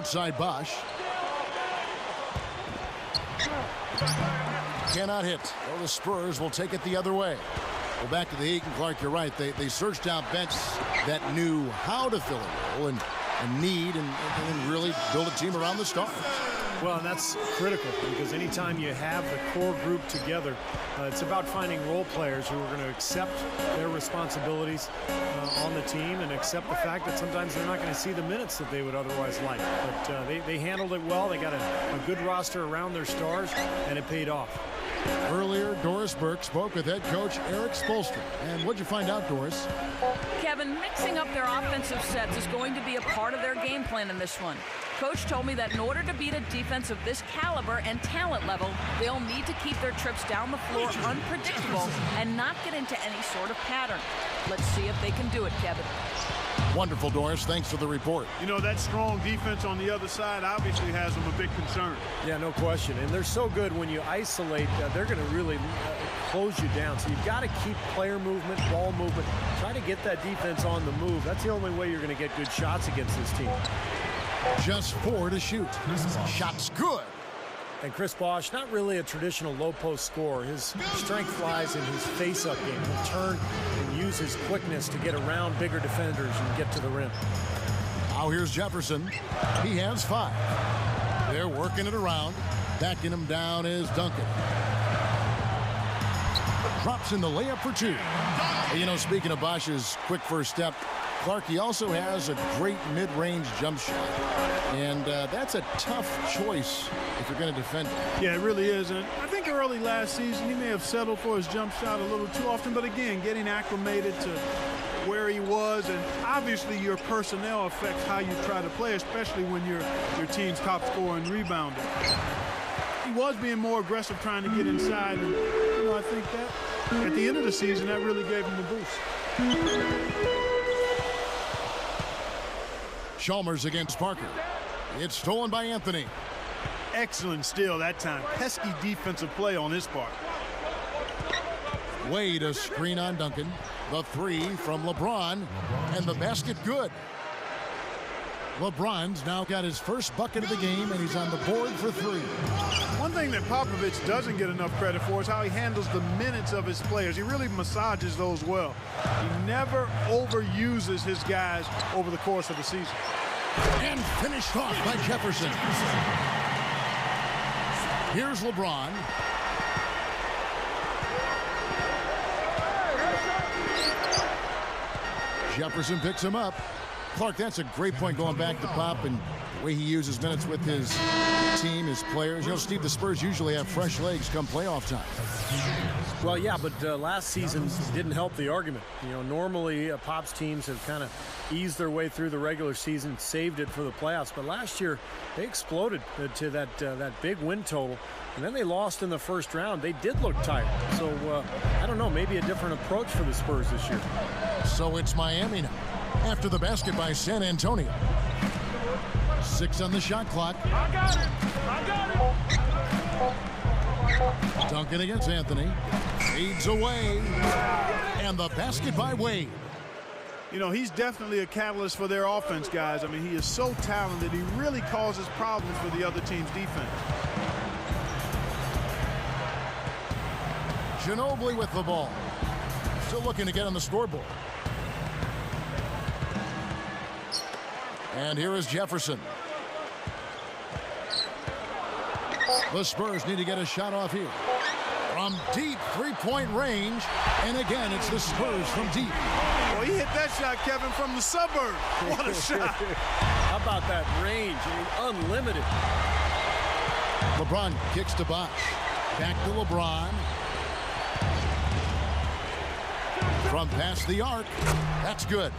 outside Bosch. Cannot hit. Well, the Spurs will take it the other way. Well, back to the heat, and Clark, you're right. They searched out bench that knew how to fill a role and need and really build a team around the stars. Well, and that's critical because anytime you have the core group together, it's about finding role players who are going to accept their responsibilities on the team and accept the fact that sometimes they're not going to see the minutes that they would otherwise like. But they handled it well. They got a good roster around their stars, and it paid off. Earlier, Doris Burke spoke with head coach Eric Spoelstra. And what'd you find out, Doris? Kevin, mixing up their offensive sets is going to be a part of their game plan in this one. Coach told me that in order to beat a defense of this caliber and talent level, they'll need to keep their trips down the floor unpredictable and not get into any sort of pattern. Let's see if they can do it, Kevin. Wonderful, Doris. Thanks for the report. You know, that strong defense on the other side obviously has them a big concern. Yeah, no question. And they're so good when you isolate, they're going to really close you down. So you've got to keep player movement, ball movement. Try to get that defense on the move. That's the only way you're going to get good shots against this team. Just 4 to shoot. Shot's good. And Chris Bosh, not really a traditional low-post scorer. His strength lies in his face-up game. He'll turn and use his quickness to get around bigger defenders and get to the rim. Now here's Jefferson. He has 5. They're working it around. Backing him down is Duncan. Drops in the layup for 2. You know, speaking of Bosch's quick first step, Clark, he also has a great mid-range jump shot. And that's a tough choice if you're going to defend it. Yeah, it really is. And I think early last season, he may have settled for his jump shot a little too often. But again, getting acclimated to where he was. And obviously, your personnel affects how you try to play, especially when your team's top scorer and rebounder. He was being more aggressive trying to get inside. And, you know, I think that at the end of the season, that really gave him a boost. Chalmers against Parker. It's stolen by Anthony. Excellent steal that time. Pesky defensive play on his part. Wade a screen on Duncan. The 3 from LeBron. And the basket good. LeBron's now got his first bucket of the game, and he's on the board for 3. One thing that Popovich doesn't get enough credit for is how he handles the minutes of his players. He really massages those well. He never overuses his guys over the course of the season. And finished off by Jefferson. Here's LeBron. Jefferson picks him up. Clark, that's a great point going back to Pop and the way he uses minutes with his team, his players. You know, Steve, the Spurs usually have fresh legs come playoff time. Well, yeah, but last season didn't help the argument. You know, normally Pop's teams have kind of eased their way through the regular season, saved it for the playoffs. But last year, they exploded to that big win total. And then they lost in the first round. They did look tired. So, I don't know, maybe a different approach for the Spurs this year. So it's Miami now. After the basket by San Antonio. 6 on the shot clock. I got it. Duncan against Anthony. Fades away. And the basket by Wade. You know, he's definitely a catalyst for their offense, guys. I mean, he is so talented. He really causes problems for the other team's defense. Ginobili with the ball. Still looking to get on the scoreboard. And here is Jefferson. The Spurs need to get a shot off here. From deep three-point range. And again, it's the Spurs from deep. Well, he hit that shot, Kevin, from the suburb. What a shot. How about that range? I mean, unlimited. LeBron kicks to Bosh. Back to LeBron. From past the arc. That's good.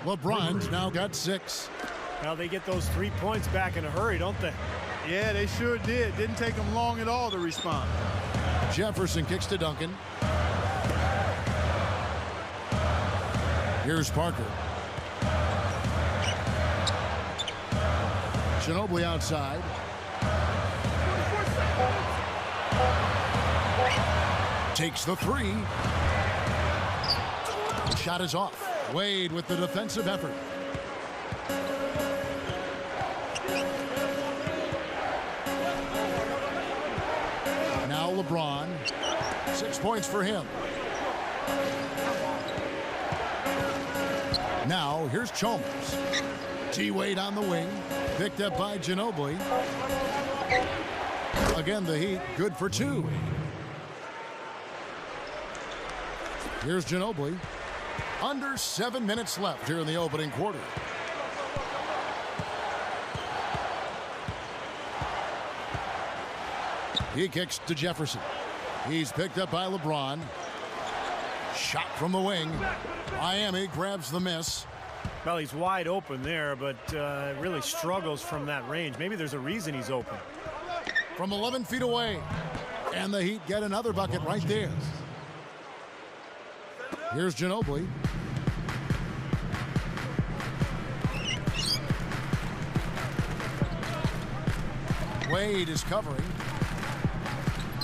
LeBron's now got 6. Now they get those 3 points back in a hurry, don't they? Yeah, they sure did. Didn't take them long at all to respond. Jefferson kicks to Duncan. Here's Parker. Ginobili outside. Takes the 3. The shot is off. Wade with the defensive effort. 6 points for him. Now, here's Chalmers. T-Wade on the wing. Picked up by Ginobili. Again, the Heat, good for 2. Here's Ginobili. Under 7 minutes left here in the opening quarter. He kicks to Jefferson. He's picked up by LeBron. Shot from the wing. Miami grabs the miss. Well, he's wide open there, but really struggles from that range. Maybe there's a reason he's open. From 11 feet away. And the Heat get another bucket right there. Here's Ginobili. Wade is covering.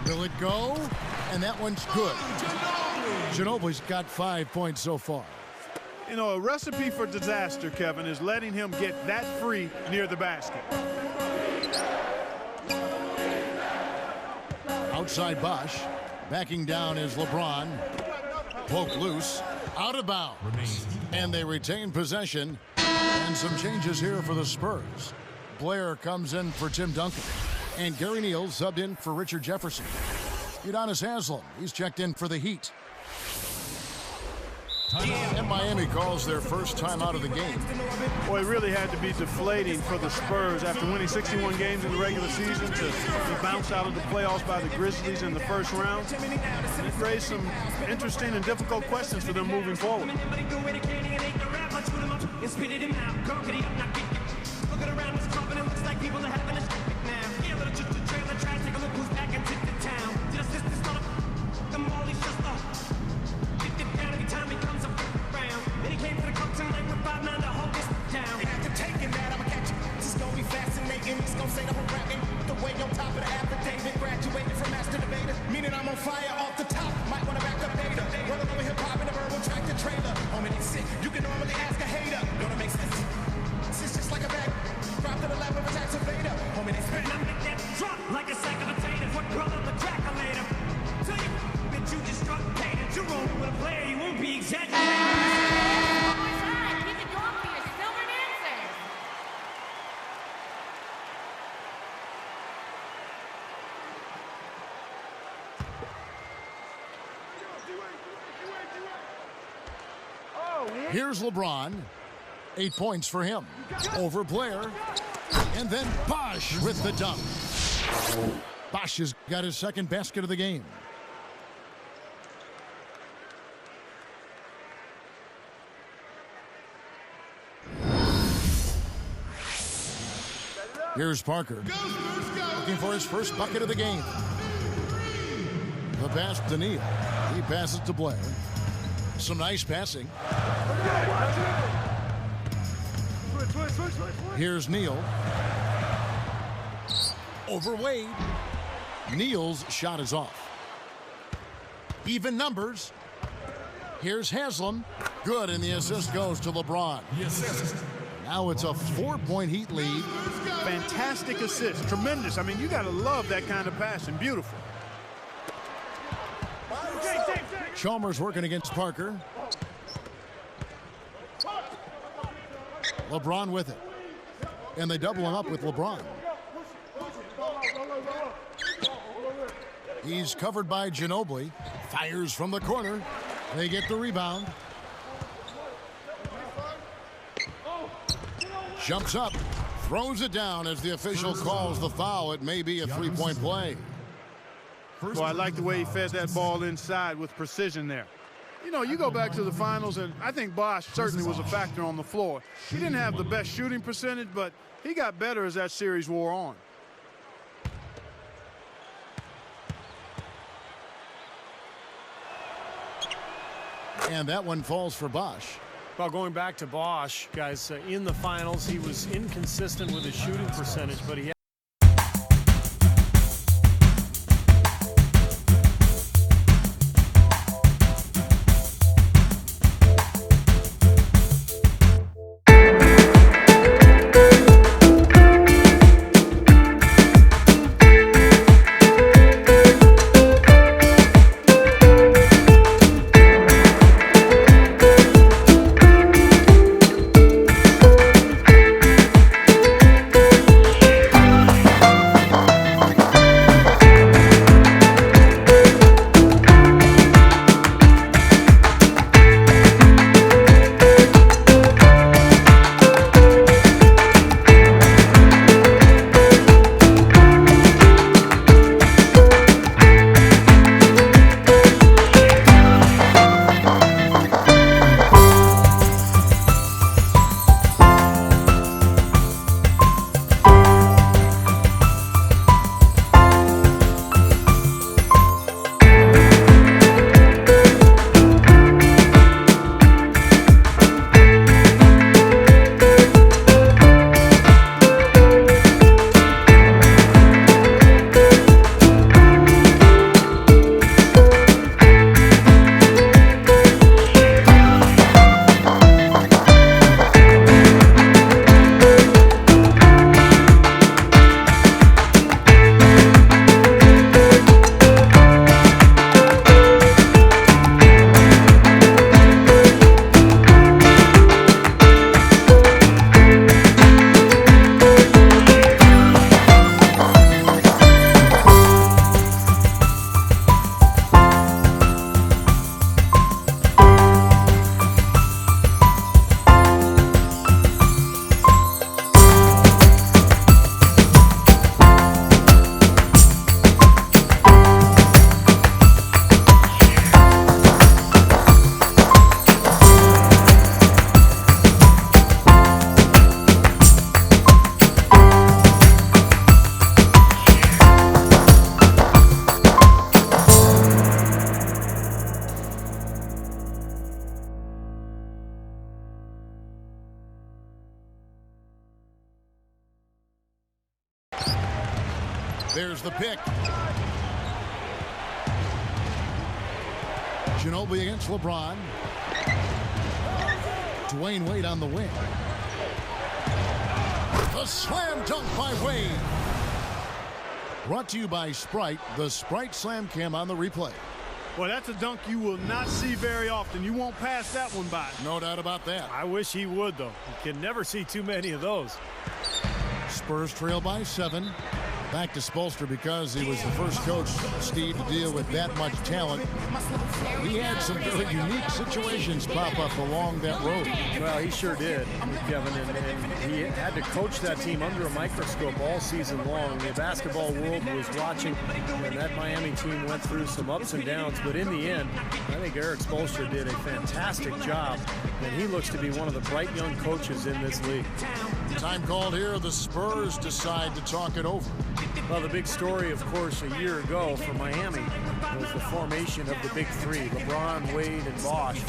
Will it go? And that one's good. Ginobili's got 5 points so far. You know, a recipe for disaster, Kevin, is letting him get that free near the basket. Outside Bosch. Backing down is LeBron. Poke loose. Out of bounds. And they retain possession. And some changes here for the Spurs. Blair comes in for Tim Duncan. And Gary Neal subbed in for Richard Jefferson. Udonis Haslem, he's checked in for the Heat. And Miami calls their first time out of the game. Boy, it really had to be deflating for the Spurs after winning 61 games in the regular season to be bounced out of the playoffs by the Grizzlies in the first round. It raised some interesting and difficult questions for them moving forward. I'm on fire off the top. Might want to back up data. Rolling over hip hop in a verbal tractor trailer. Homie, it's sick. You can normally ask a hater. Don't it make sense? It's just like a bag. Drop to the lap of a tax evader. Homie, they spit. I make that drop like a sack of potatoes. What brother the cracker later? Tell you that you just struck pain. And you're rolling with a player. You won't be exaggerating. Keep it going for your silver dancers. Here's LeBron. 8 points for him. Over Blair. And then Bosch with the dunk. Bosch has got his second basket of the game. Here's Parker. Looking for his first bucket of the game. The pass to Neal. He passes to Blair. Some nice passing. Here's Neal. Over Wade. Neal's shot is off. Even numbers. Here's Haslem. Good, and the assist goes to LeBron. Now it's a 4-point Heat lead. Fantastic assist. Tremendous. I mean, you got to love that kind of passing. Beautiful. Chalmers working against Parker. LeBron with it. And they double him up with LeBron. He's covered by Ginobili. Fires from the corner. They get the rebound. Jumps up. Throws it down as the official calls the foul. It may be a 3-point play. Well, I like the way he fed that ball inside with precision there. You know, you go back to the finals, and I think Bosch certainly was a factor on the floor. He didn't have the best shooting percentage, but he got better as that series wore on. And that one falls for Bosch. Well, going back to Bosch, guys, in the finals, he was inconsistent with his shooting percentage, but he There's the pick. Ginobili against LeBron. Dwayne Wade on the wing. The slam dunk by Wade. Brought to you by Sprite, the Sprite Slam Cam on the replay. Well, that's a dunk you will not see very often. You won't pass that one by. No doubt about that. I wish he would, though. You can never see too many of those. Spurs trail by 7. Back to Spoelstra because he was the first coach, Steve, to deal with that much talent. He had some very unique situations pop up along that road. Well, he sure did, Kevin, and he had to coach that team under a microscope all season long. The basketball world was watching, and that Miami team went through some ups and downs, but in the end, I think Eric Spoelstra did a fantastic job, and he looks to be one of the bright young coaches in this league. Time called here. The Spurs decide to talk it over. Well, the big story, of course, a year ago for Miami was the formation of the big three, LeBron, Wade, and Bosh.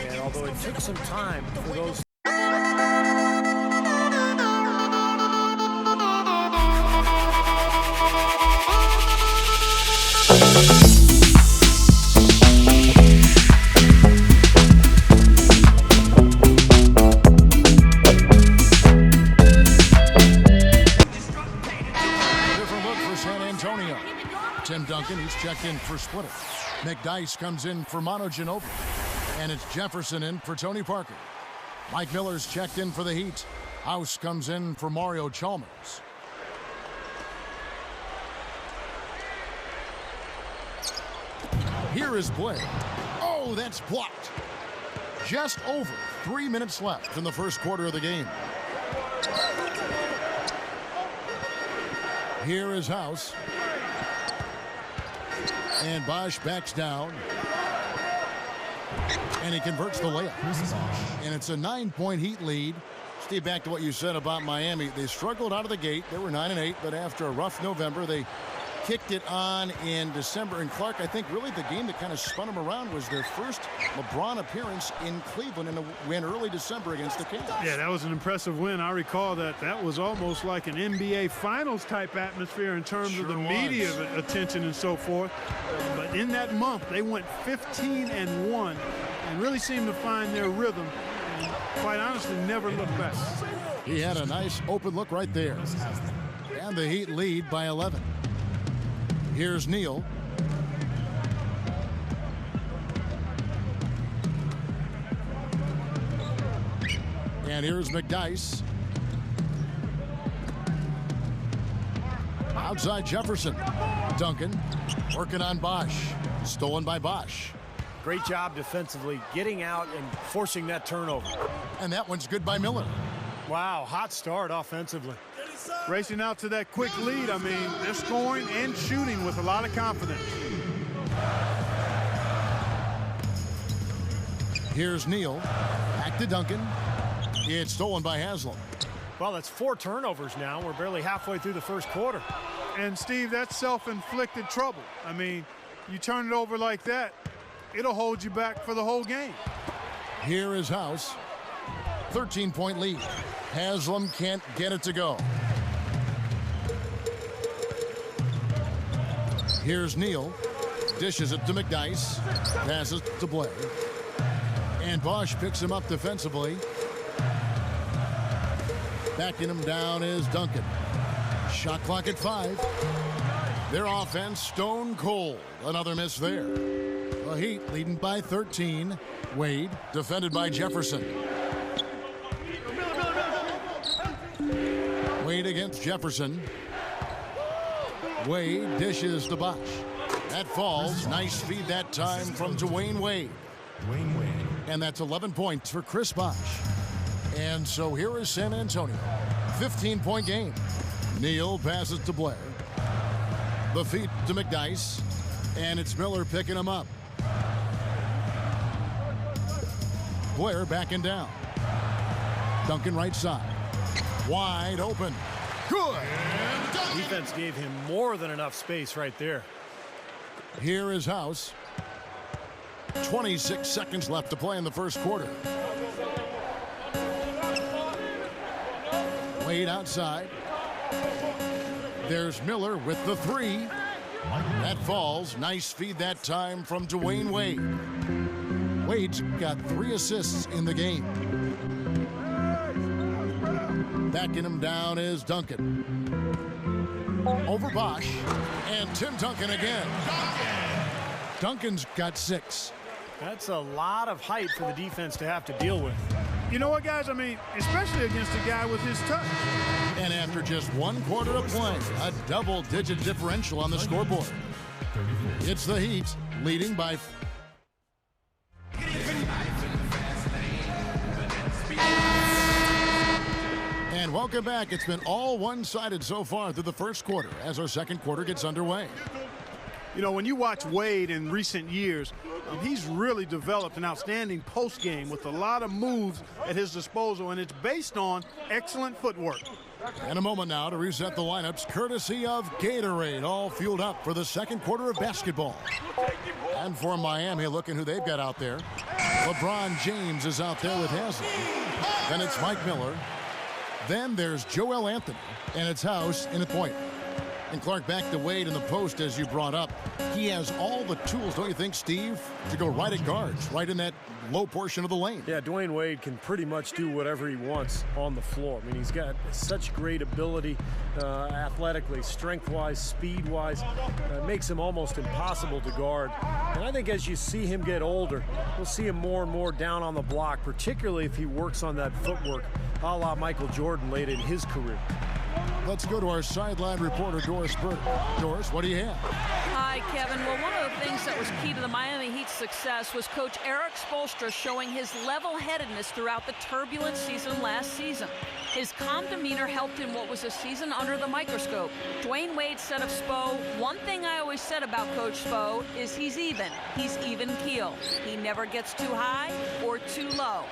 And although it took some time for those Tim Duncan, he's checked in for Splitter. McDyess comes in for Manu Ginobili. And it's Jefferson in for Tony Parker. Mike Miller's checked in for the Heat. House comes in for Mario Chalmers. Here is Blair. Oh, that's blocked. Just over 3 minutes left in the first quarter of the game. Here is House. And Bosh backs down. And he converts the layup. And it's a 9-point Heat lead. Steve, back to what you said about Miami. They struggled out of the gate. They were 9-8, but after a rough November, they kicked it on in December. And Clark, I think really the game that kind of spun them around was their first LeBron appearance in Cleveland in a win early December against the Kings. Yeah, that was an impressive win. I recall that was almost like an NBA Finals type atmosphere in terms of the media attention and so forth. But in that month, they went 15-1 and really seemed to find their rhythm. And quite honestly, never looked back. He had a nice open look right there. And the Heat lead by 11. Here's Neal. And here's McDyess. Outside Jefferson. Duncan working on Bosh. Stolen by Bosh. Great job defensively, getting out and forcing that turnover. And that one's good by Miller. Wow, hot start offensively. Racing out to that quick lead. I mean, they're scoring and shooting with a lot of confidence. Here's Neal. Back to Duncan. It's stolen by Haslam. Well, that's 4 turnovers now. We're barely halfway through the first quarter. And, Steve, that's self-inflicted trouble. I mean, you turn it over like that, it'll hold you back for the whole game. Here is House. 13-point lead. Haslam can't get it to go. Here's Neal. Dishes it to McDyess. Passes to Blair. And Bosh picks him up defensively. Backing him down is Duncan. Shot clock at 5. Their offense stone cold. Another miss there. The Heat leading by 13. Wade defended by Jefferson. Wade against Jefferson. Wade dishes to Bosh. That falls. Nice feed that time from Dwayne Wade. And that's 11 points for Chris Bosh. And so here is San Antonio. 15-point game. Neal passes to Blair. The feed to McDyess. And it's Miller picking him up. Blair backing down. Duncan right side. Wide open. Good. Defense gave him more than enough space right there. Here is House. 26 seconds left to play in the first quarter. Wade outside. There's Miller with the three. That falls. Nice feed that time from Dwayne Wade. Wade's got 3 assists in the game. Backing him down is Duncan. Over Bosch. And Tim Duncan again. Duncan's got 6. That's a lot of height for the defense to have to deal with. You know what, guys? I mean, especially against a guy with his touch. And after just 1 quarter of play, a double-digit differential on the scoreboard. It's the Heat leading by... And welcome back. It's been all one-sided so far through the first quarter as our second quarter gets underway. You know, when you watch Wade in recent years, he's really developed an outstanding post game with a lot of moves at his disposal, and it's based on excellent footwork. And a moment now to reset the lineups courtesy of Gatorade, all fueled up for the second quarter of basketball. And for Miami, looking who they've got out there. LeBron James is out there with Haslem. Then it's Mike Miller. Then there's Joel Anthony, and it's House in at point. And Clark, back to Wade in the post, as you brought up. He has all the tools, don't you think, Steve, to go right at guards, right in that low portion of the lane. Yeah, Dwayne Wade can pretty much do whatever he wants on the floor. I mean, he's got such great ability athletically, strength-wise, speed-wise. Makes him almost impossible to guard. And I think as you see him get older, we'll see him more and more down on the block, particularly if he works on that footwork, a la Michael Jordan late in his career. Let's go to our sideline reporter, Doris Burke. Doris, what do you have? Hi, Kevin. Well, one of the things that was key to the Miami Heat's success was Coach Eric Spoelstra showing his level-headedness throughout the turbulent season last season. His calm demeanor helped in what was a season under the microscope. Dwayne Wade said of Spo, "One thing I always said about Coach Spo is he's even. He's even keel. He never gets too high or too low."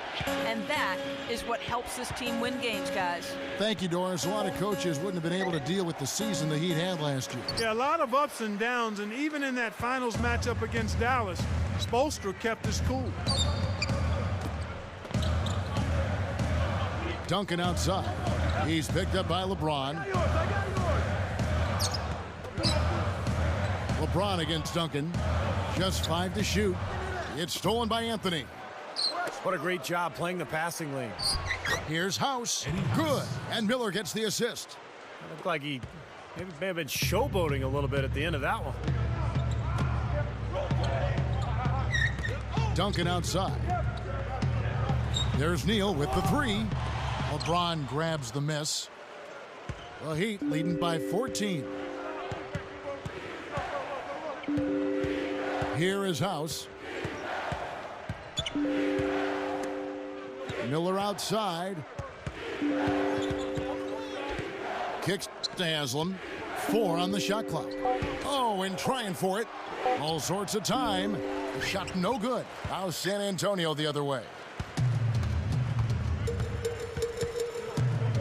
And that is what helps this team win games, guys. Thank you, Doris. A lot of coaches wouldn't have been able to deal with the season the Heat had last year. Yeah, a lot of ups and downs, and even in that finals matchup against Dallas, Spoelstra kept his cool. Duncan outside. He's picked up by LeBron. LeBron against Duncan. Just 5 to shoot. It's stolen by Anthony. What a great job playing the passing lane. Here's House. Good. And Miller gets the assist. It looked like he may have been showboating a little bit at the end of that one. Duncan outside. There's Neal with the three. LeBron grabs the miss. The Heat leading by 14. Here is House. Miller outside. Kicks to Haslem. 4 on the shot clock. Oh, and trying for it. All sorts of time. Shot no good. Now San Antonio the other way.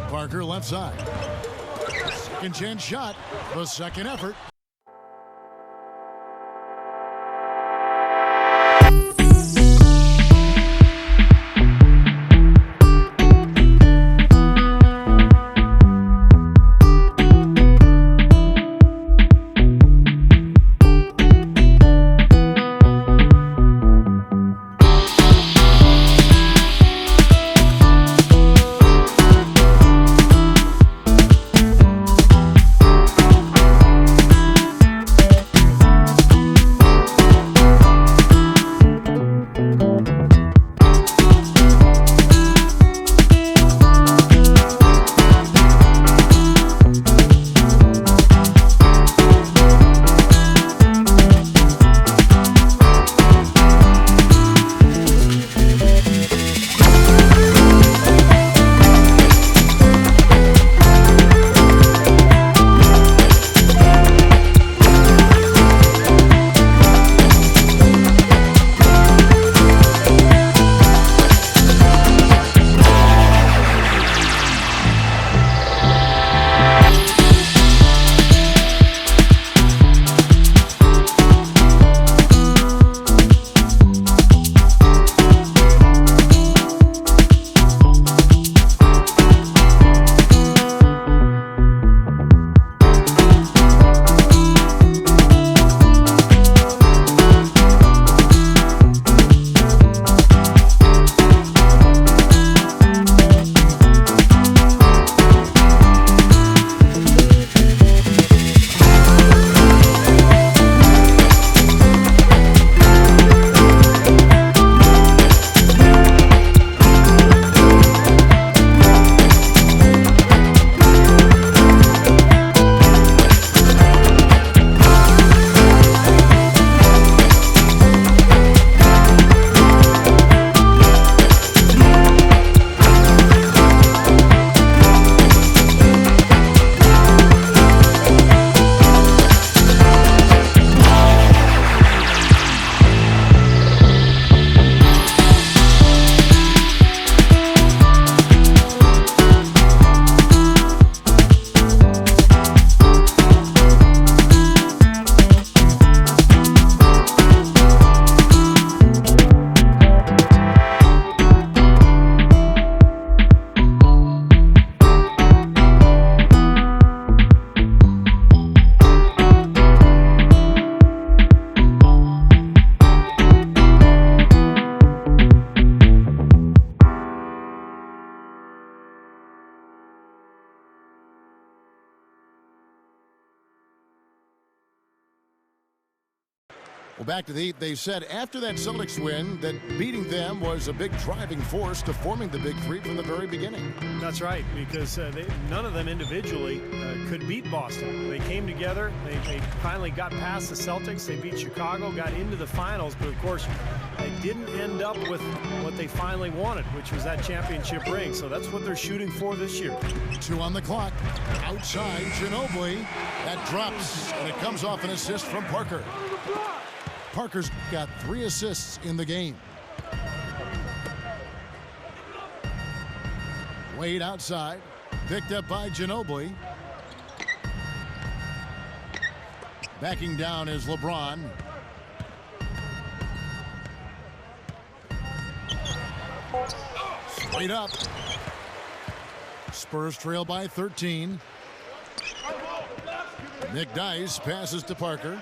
Parker left side. Second chance shot. The second effort. Well, back to the Heat, they said after that Celtics win that beating them was a big driving force to forming the Big Three from the very beginning. That's right, because none of them individually could beat Boston. They came together. They finally got past the Celtics. They beat Chicago, got into the finals, but of course they didn't end up with what they finally wanted, which was that championship ring. So that's what they're shooting for this year. 2 on the clock. Outside, Ginobili. That drops, and it comes off an assist from Parker. Parker's got 3 assists in the game. Wade outside, picked up by Ginobili. Backing down is LeBron. Straight up. Spurs trail by 13. Nick Dice passes to Parker.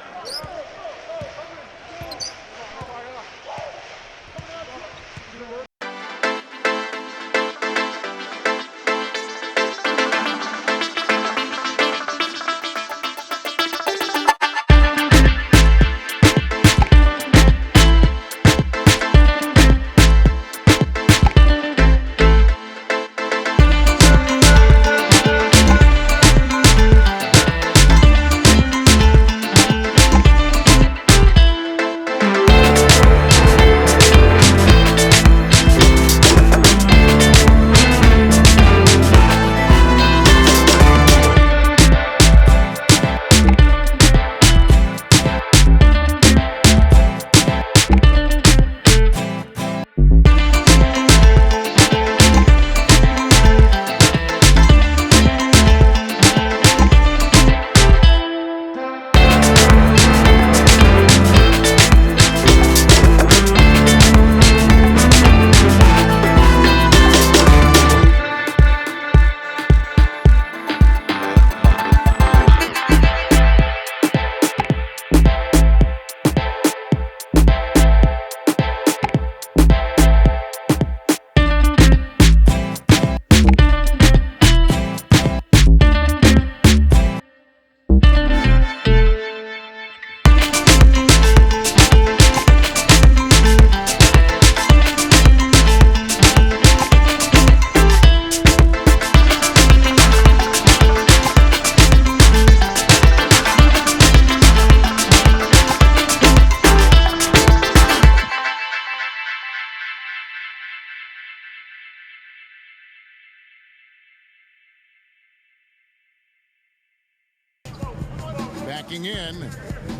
Backing in,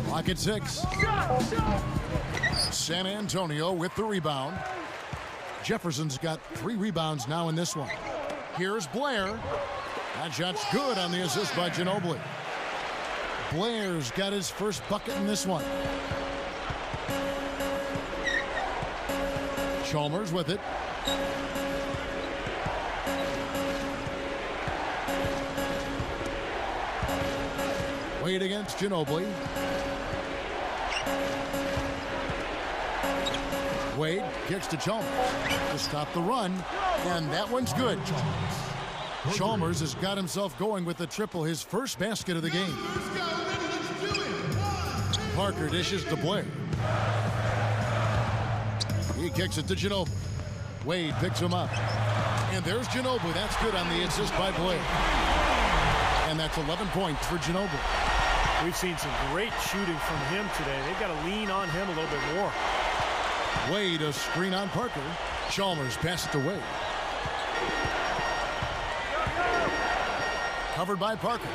clock at 6. San Antonio with the rebound. Jefferson's got 3 rebounds now in this one. Here's Blair. That shot's good on the assist by Ginobili. Blair's got his first bucket in this one. Chalmers with it. Wade against Ginobili. Wade kicks to Chalmers to stop the run, and that one's good. Chalmers has got himself going with the triple, his first basket of the game. Parker dishes to Blair. He kicks it to Ginobili. Wade picks him up. And there's Ginobili. That's good on the assist by Blair. And that's 11 points for Ginobili. We've seen some great shooting from him today. They've got to lean on him a little bit more. Wade a screen on Parker. Chalmers passes it to Wade. Covered by Parker.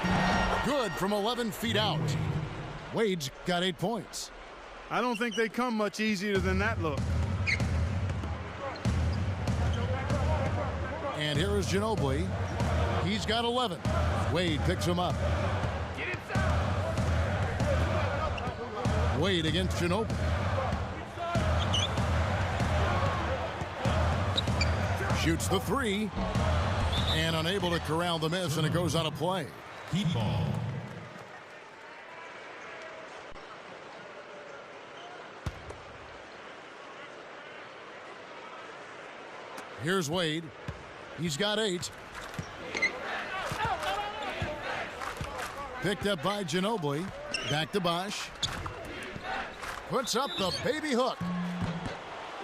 Good from 11 feet out. Wade's got 8 points. I don't think they come much easier than that look. And here is Ginobili. He's got 11. Wade picks him up. Wade against Ginobili. Shoots the 3. And unable to corral the miss, and it goes on a play. Heat ball. Here's Wade. He's got 8. Picked up by Ginobili. Back to Bosch. puts up the baby hook.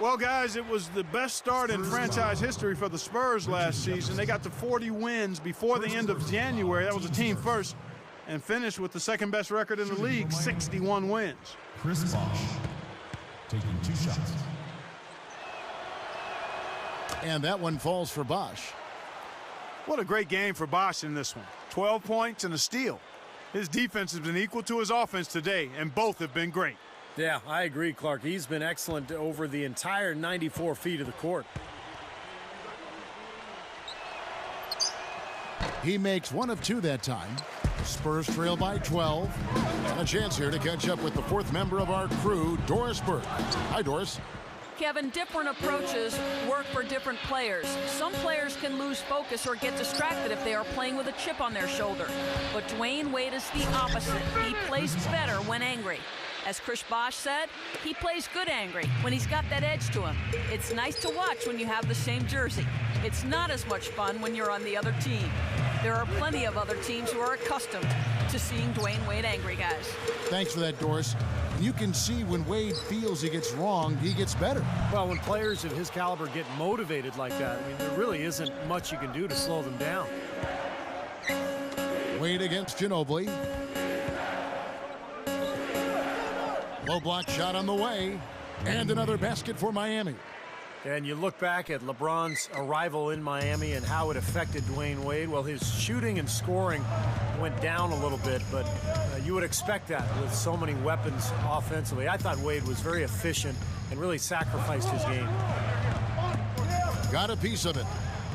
Well, guys, it was the best start in franchise history for the Spurs last season. They got to 40 wins before the end of January. That was a team first, and finished with the second best record in the league, 61 wins. Chris Bosh taking 2 shots. And that one falls for Bosh. What a great game for Bosh in this one. 12 points and a steal. His defense has been equal to his offense today, and both have been great. Yeah, I agree, Clark. He's been excellent over the entire 94 feet of the court. He makes 1 of 2 that time. Spurs trail by 12. And a chance here to catch up with the 4th member of our crew, Doris Burke. Hi, Doris. Kevin, different approaches work for different players. Some players can lose focus or get distracted if they are playing with a chip on their shoulder. But Dwayne Wade is the opposite. He plays better when angry. As Chris Bosh said, he plays good angry when he's got that edge to him. It's nice to watch when you have the same jersey. It's not as much fun when you're on the other team. There are plenty of other teams who are accustomed to seeing Dwayne Wade angry, guys. Thanks for that, Doris. You can see when Wade feels he gets wronged, he gets better. Well, when players of his caliber get motivated like that, I mean, there really isn't much you can do to slow them down. Wade against Ginobili. Low block shot on the way. And another basket for Miami. And you look back at LeBron's arrival in Miami and how it affected Dwayne Wade. Well, his shooting and scoring went down a little bit, but you would expect that with so many weapons offensively. I thought Wade was very efficient and really sacrificed his game. Got a piece of it.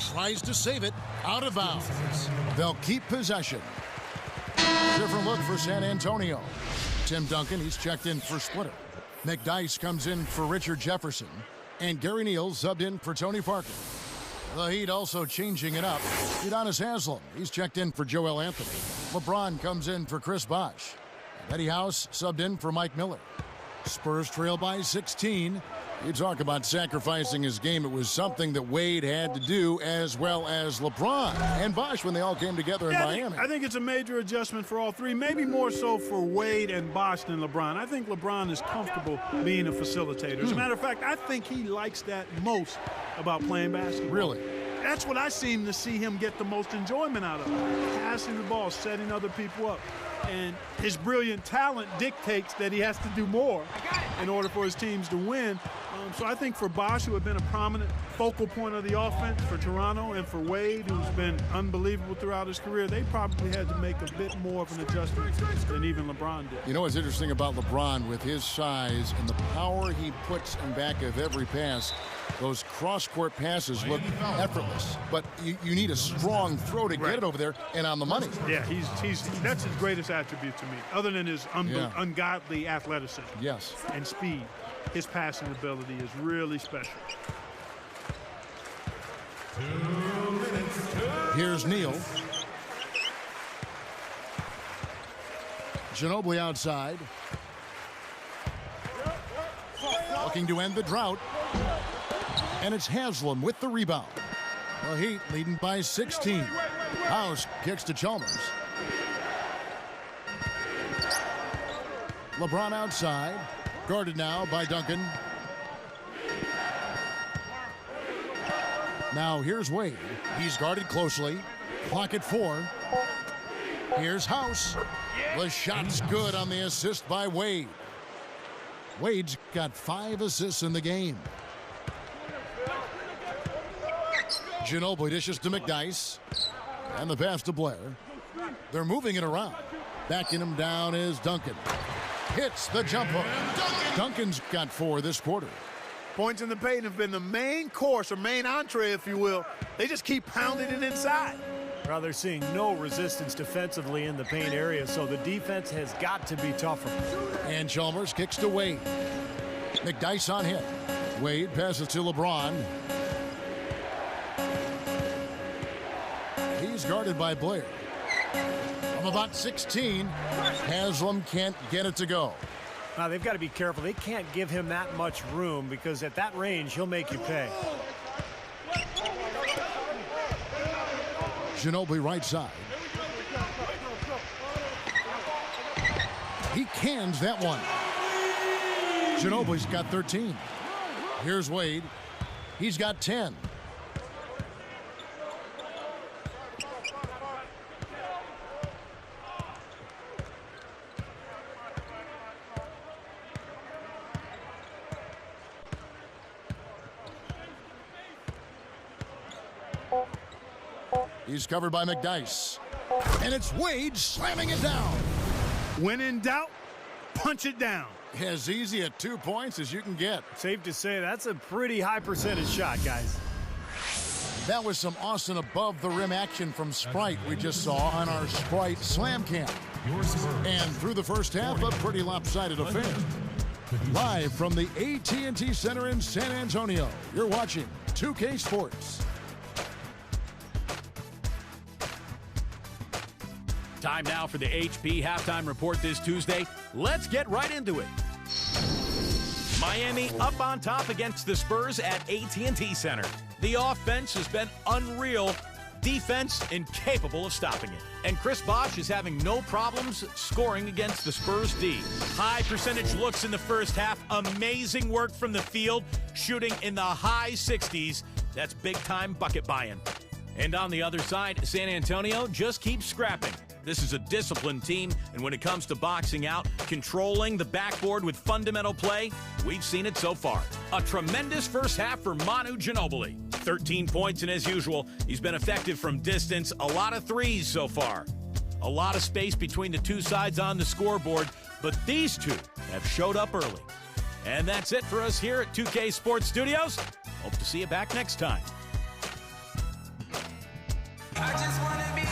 Tries to save it. Out of bounds. They'll keep possession. Different look for San Antonio. Tim Duncan, he's checked in for Splitter. McDyess comes in for Richard Jefferson. And Gary Neal subbed in for Tony Parker. The Heat also changing it up. Udonis Haslem, he's checked in for Joel Anthony. LeBron comes in for Chris Bosh. Eddie House subbed in for Mike Miller. Spurs trail by 16. You talk about sacrificing his game. It was something that Wade had to do, as well as LeBron and Bosh when they all came together in Miami. I think it's a major adjustment for all three, maybe more so for Wade and Bosh than LeBron. I think LeBron is comfortable being a facilitator. As a matter of fact, I think he likes that most about playing basketball. Really? That's what I seem to see him get the most enjoyment out of. Passing the ball, setting other people up. And his brilliant talent dictates that he has to do more in order for his teams to win. So I think for Bosh, who had been a prominent focal point of the offense for Toronto, and for Wade, who's been unbelievable throughout his career, they probably had to make a bit more of an adjustment than even LeBron did. You know what's interesting about LeBron with his size and the power he puts in back of every pass? Those cross-court passes look effortless, but you need a strong throw to get it over there and on the money. Yeah, that's his greatest attribute to me, other than his ungodly athleticism and speed. His passing ability is really special. Here's Neal. Ginobili outside. Looking to end the drought. And it's Haslem with the rebound. The Heat leading by 16. House kicks to Chalmers. LeBron outside. Guarded now by Duncan. Now here's Wade. He's guarded closely. Clock at 4. Here's House. The shot's good on the assist by Wade. Wade's got 5 assists in the game. Ginobili dishes to McDyess. And the pass to Blair. They're moving it around. Backing him down is Duncan. Hits the jump hook. Duncan's got 4 this quarter. Points in the paint have been the main course, or main entree, if you will. They just keep pounding it inside. Well, they're seeing no resistance defensively in the paint area, so the defense has got to be tougher. And Chalmers kicks to Wade. McDyess on him. Wade passes to LeBron. He's guarded by Blair. From about 16, Haslem can't get it to go. Now, they've got to be careful. They can't give him that much room because at that range, he'll make you pay. Ginobili right side. He cans that one. Ginobili's got 13. Here's Wade. He's got 10. He's covered by McDyess. And it's Wade slamming it down. When in doubt, punch it down. As easy at 2 points as you can get. Safe to say that's a pretty high percentage shot, guys. That was some awesome above the rim action from Sprite we just saw on our Sprite Slam Camp. And through the first half, a pretty lopsided affair. Live from the AT&T Center in San Antonio, you're watching 2K Sports. Time now for the HP halftime report this Tuesday. Let's get right into it. Miami up on top against the Spurs at AT&T Center. The offense has been unreal. Defense incapable of stopping it. And Chris Bosh is having no problems scoring against the Spurs D. High percentage looks in the first half. Amazing work from the field, shooting in the high 60s. That's big-time bucket buying. And on the other side, San Antonio just keeps scrapping. This is a disciplined team, and when it comes to boxing out, controlling the backboard with fundamental play, we've seen it so far. A tremendous first half for Manu Ginobili. 13 points, and as usual, he's been effective from distance. A lot of threes so far. A lot of space between the two sides on the scoreboard, but these two have showed up early. And that's it for us here at 2K Sports Studios. Hope to see you back next time. I just wanna be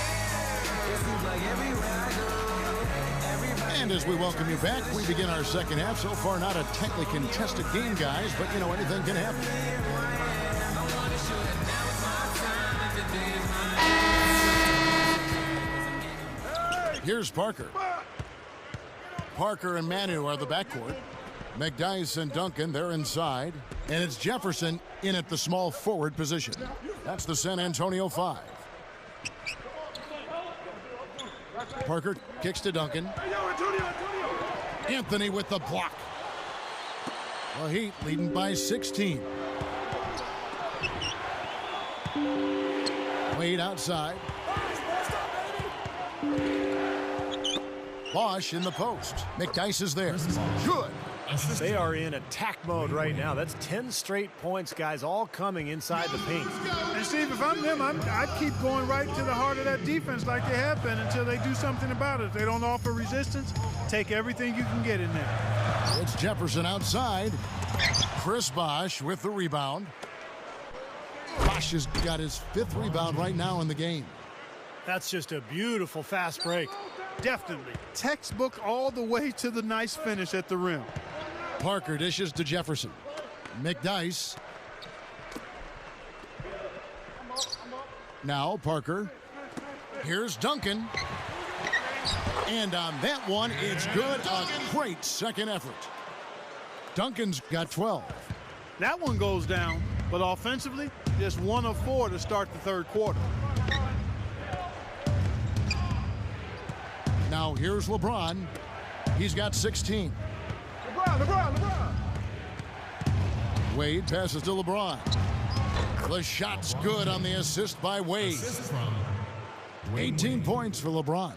And as we welcome you back, we begin our second half. So far, not a tightly contested game, guys, but you know, anything can happen. Here's Parker. Parker and Manu are the backcourt. McDyess and Duncan, they're inside. And it's Jefferson in at the small forward position. That's the San Antonio 5. Parker kicks to Duncan. Anthony with the block. The Heat leading by 16. Wade outside. Bosh in the post. McDyess is there. Good. They are in attack mode right now. That's 10 straight points, guys, all coming inside the paint. And Steve, if I'm them, I'd keep going right to the heart of that defense like they have been until they do something about it. If they don't offer resistance, take everything you can get in there. It's Jefferson outside. Chris Bosh with the rebound. Bosh has got his 5th rebound right now in the game. That's just a beautiful fast break. Definitely. Textbook all the way to the nice finish at the rim. Parker dishes to Jefferson. McDyess. Now Parker. Here's Duncan. And on that one, it's good. A great second effort. Duncan's got 12. That one goes down, but offensively, just 1 of 4 to start the third quarter. Now here's LeBron. He's got 16. LeBron. Wade passes to LeBron. The shot's good on the assist by Wade. 18 points for LeBron.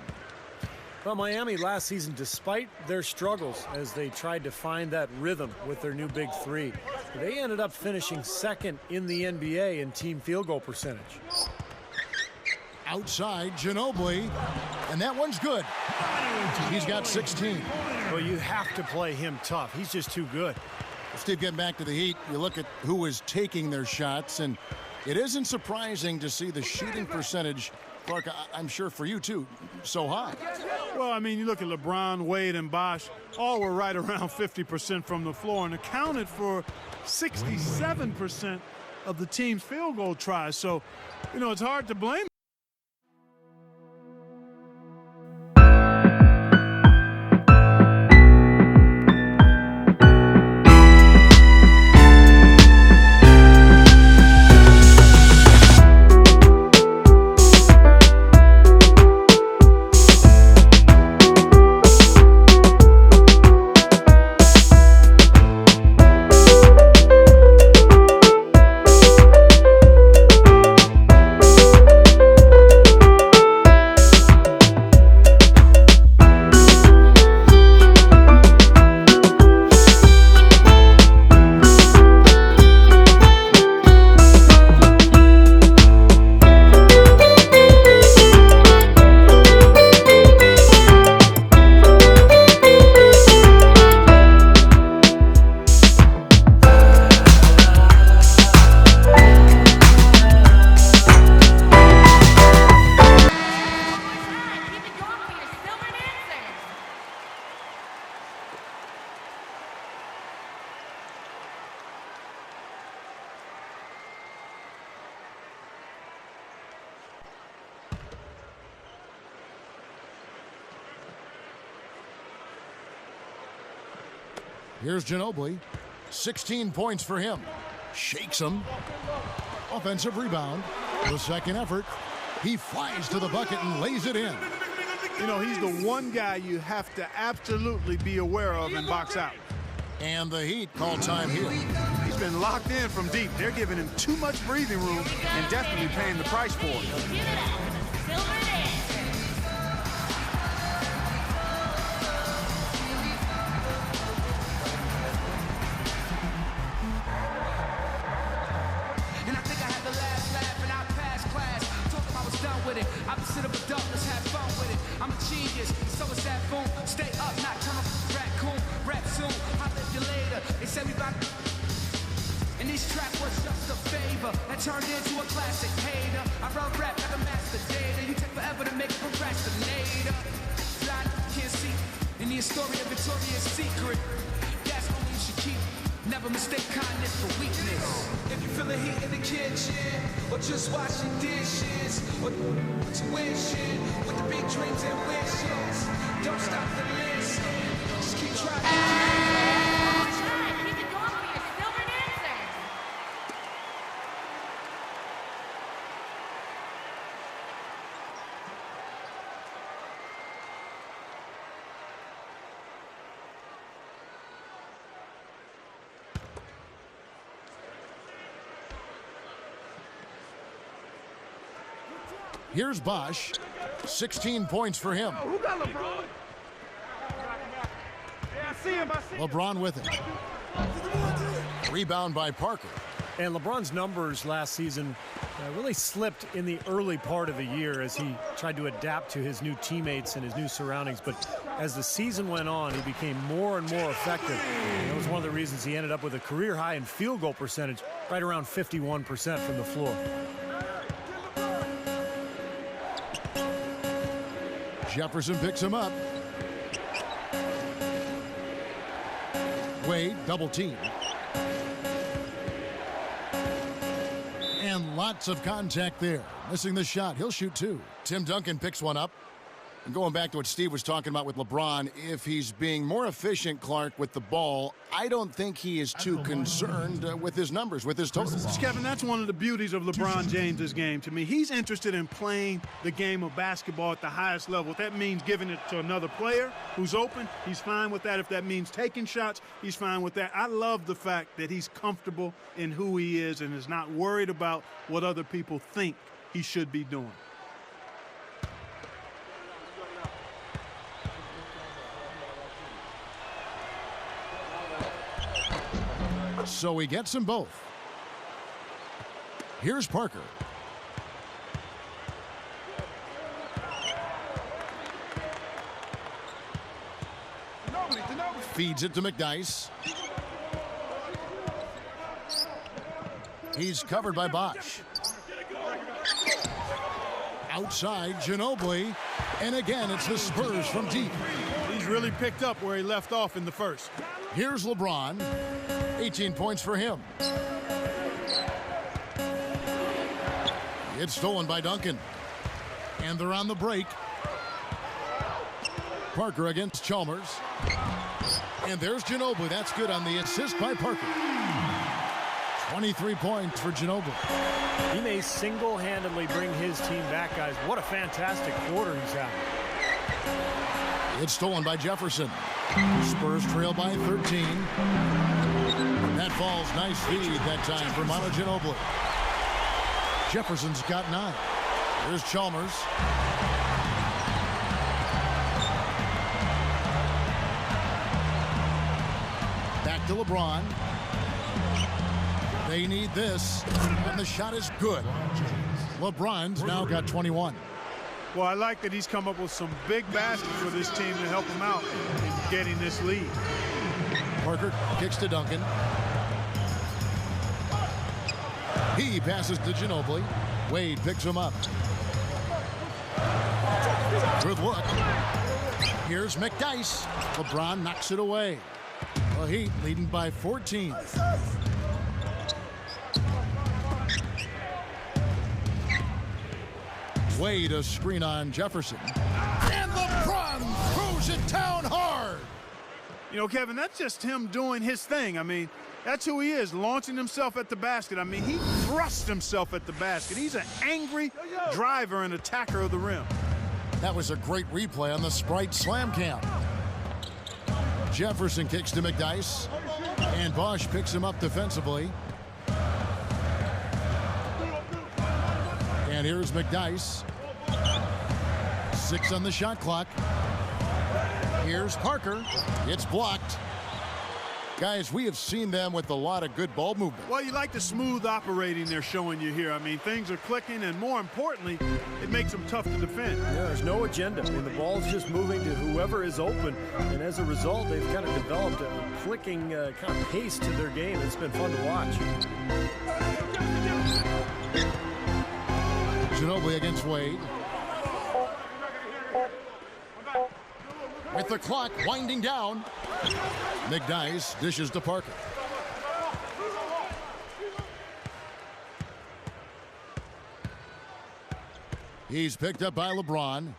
Well, Miami last season, despite their struggles as they tried to find that rhythm with their new big three, they ended up finishing 2nd in the NBA in team field goal percentage. Outside, Ginobili, and that one's good. He's got 16. Well, you have to play him tough. He's just too good. Steve, getting back to the Heat, you look at who is taking their shots, and it isn't surprising to see the shooting percentage, Clark, I'm sure for you too, so high. Well, I mean, you look at LeBron, Wade, and Bosh, all were right around 50% from the floor and accounted for 67% of the team's field goal tries. So, you know, it's hard to blame Here's Ginobili. 16 points for him. Shakes him. Offensive rebound. The second effort. He flies to the bucket and lays it in. You know, he's the one guy you have to absolutely be aware of and box out. And the Heat call time here. He's been locked in from deep. They're giving him too much breathing room and definitely paying the price for it. And I think I had the last laugh and I passed class. Told them I was done with it. Opposite of adult, let's have fun with it. I'm a genius, so is that boom. Stay up, not turn off raccoon. Rap soon, I'll live you later. They said we about. And this track was just a favor that turned into a classic hater. I wrote rap like a master data. You take forever to make a procrastinator. Blind, can't see. In the story of Victoria's Secret. That's only you should keep. Never mistake kindness for weakness. If you feel the heat in the kitchen, or just washing dishes, or tuition, with the big dreams and wishes, don't stop to listen. Just keep trying. Keep it going for your silver dancers. Here's Bosh. 16 points for him. Who got LeBron? Yeah, I see him. LeBron with it. Rebound by Parker. And LeBron's numbers last season really slipped in the early part of the year as he tried to adapt to his new teammates and his new surroundings. But as the season went on, he became more and more effective. And that was one of the reasons he ended up with a career high in field goal percentage, right around 51% from the floor. Jefferson picks him up. Wade double team. And lots of contact there. Missing the shot. He'll shoot two. Tim Duncan picks one up. And going back to what Steve was talking about with LeBron, if he's being more efficient, Clark, with the ball, I don't think he is too concerned with his numbers, with his totals. Kevin, that's one of the beauties of LeBron James's game to me. He's interested in playing the game of basketball at the highest level. If that means giving it to another player who's open, he's fine with that. If that means taking shots, he's fine with that. I love the fact that he's comfortable in who he is and is not worried about what other people think he should be doing. So he gets them both. Here's Parker. Feeds it to McDyess. He's covered by Bosh. Outside, Ginobili. And again, it's the Spurs from deep. He's really picked up where he left off in the first. Here's LeBron. 18 points for him. It's stolen by Duncan. And they're on the break. Parker against Chalmers. And there's Ginobili. That's good on the assist by Parker. 23 points for Ginobili. He may single-handedly bring his team back, guys. What a fantastic quarter he's having. It's stolen by Jefferson. Spurs trail by 13. That falls. Nice feed that time for Manu Ginobili. Jefferson's got 9. Here's Chalmers. Back to LeBron. They need this, and the shot is good. LeBron's now got 21. Well, I like that he's come up with some big baskets for this team to help him out in getting this lead. Parker kicks to Duncan. He passes to Ginobili. Wade picks him up. Good look. Here's McDyess. LeBron knocks it away. The Heat leading by 14. Wade a screen on Jefferson. And LeBron throws it down hard. You know, Kevin, that's just him doing his thing. I mean, that's who he is, launching himself at the basket. I mean, he thrusts himself at the basket. He's an angry driver and attacker of the rim. That was a great replay on the Sprite Slam Cam. Jefferson kicks to McDyess, and Bosch picks him up defensively. And here's McDyess. 6 on the shot clock. Here's Parker. It's blocked. Guys, we have seen them with a lot of good ball movement. Well, you like the smooth operating they're showing you here. I mean, things are clicking, and more importantly, it makes them tough to defend. Yeah, there's no agenda. I mean, the ball's just moving to whoever is open, and as a result, they've kind of developed a clicking kind of pace to their game. It's been fun to watch. Ginobili against Wade. With the clock winding down, McDyess dishes to Parker. He's picked up by LeBron.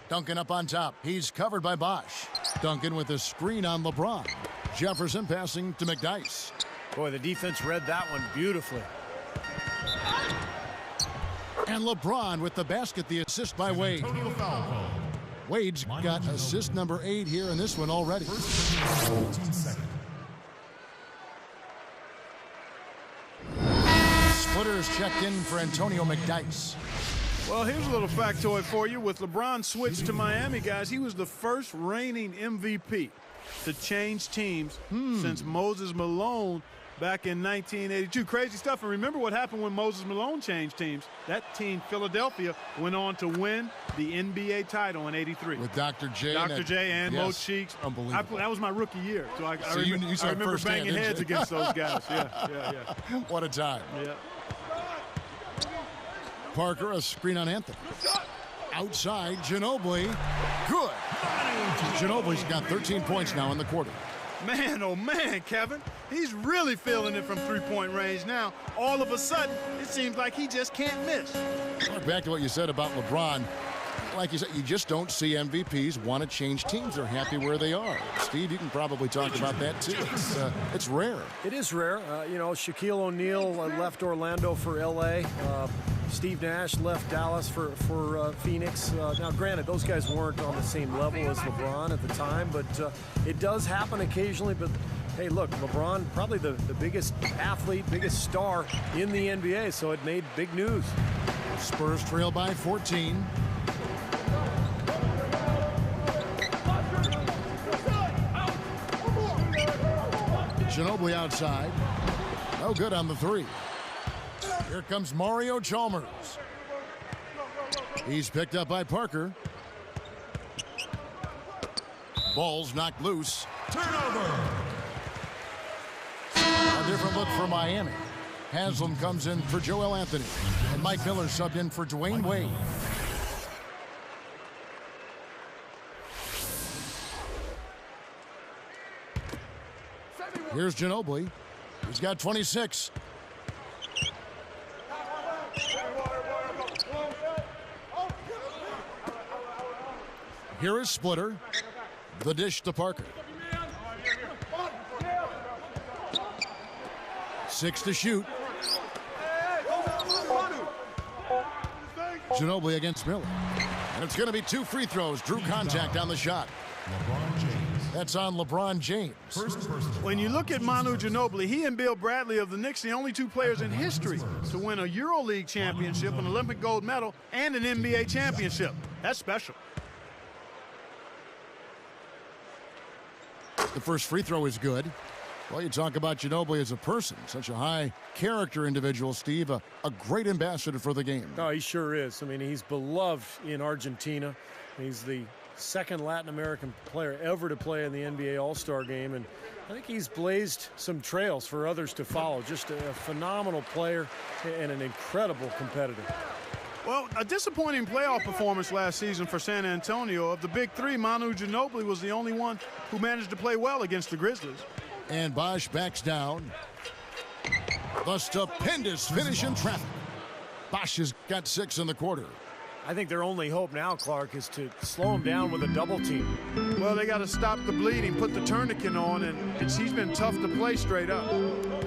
Duncan up on top. He's covered by Bosch. Duncan with a screen on LeBron. Jefferson passing to McDyess. Boy, the defense read that one beautifully. And LeBron with the basket, the assist by Wade. Wade's got assist number 8 here in this one already. Splitters checked in for Antonio McDyess. Well, here's a little factoid for you. With LeBron switched to Miami, guys, he was the first reigning MVP to change teams since Moses Malone back in 1982. Crazy stuff. And remember what happened when Moses Malone changed teams. That team, Philadelphia, went on to win the NBA title in '83. With Dr. J. Dr. J and Mo Cheeks. Unbelievable. That was my rookie year. So I you remember banging heads against those guys. Yeah. What a time. Yeah. Parker, a screen on Anthony. Outside, Ginobili. Good. Ginobili's got 13 points now in the quarter. Man, oh man, Kevin. He's really feeling it from three-point range now. All of a sudden, it seems like he just can't miss. Back to what you said about LeBron. Like you said, you just don't see MVPs want to change teams. They're happy where they are. Steve, you can probably talk about that too. It's rare. It is rare. You know, Shaquille O'Neal left Orlando for L.A. Steve Nash left Dallas for Phoenix. Now, granted, those guys weren't on the same level as LeBron at the time, but it does happen occasionally. But, hey, look, LeBron, probably the biggest athlete, biggest star in the NBA, so it made big news. Spurs trail by 14. Ginobili outside. No good on the 3. Here comes Mario Chalmers. He's picked up by Parker. Ball's knocked loose. Turnover. A different look for Miami. Haslam comes in for Joel Anthony. And Mike Miller subbed in for Dwayne Wade. Here's Ginobili. He's got 26. Here is Splitter. The dish to Parker. 6 to shoot. Ginobili against Miller. And it's going to be 2 free throws. Drew contact on the shot. LeBron James. That's on LeBron James. When you look at Manu Ginobili, he and Bill Bradley of the Knicks, the only 2 players in history to win a EuroLeague championship, an Olympic gold medal, and an NBA championship. That's special. The first free throw is good. Well, you talk about Ginobili as a person, such a high character individual, Steve, a great ambassador for the game. Oh, he sure is. I mean, he's beloved in Argentina. He's the second Latin American player ever to play in the NBA All-Star game, and I think he's blazed some trails for others to follow. Just a phenomenal player and an incredible competitor. Well, a disappointing playoff performance last season for San Antonio. Of the big 3, Manu Ginobili was the only one who managed to play well against the Grizzlies. And Bosch backs down. The stupendous finish in traffic. Bosch has got 6 in the quarter. I think their only hope now, Clark, is to slow him down with a double team. Well, they got to stop the bleeding, put the tourniquet on, and he's been tough to play straight up.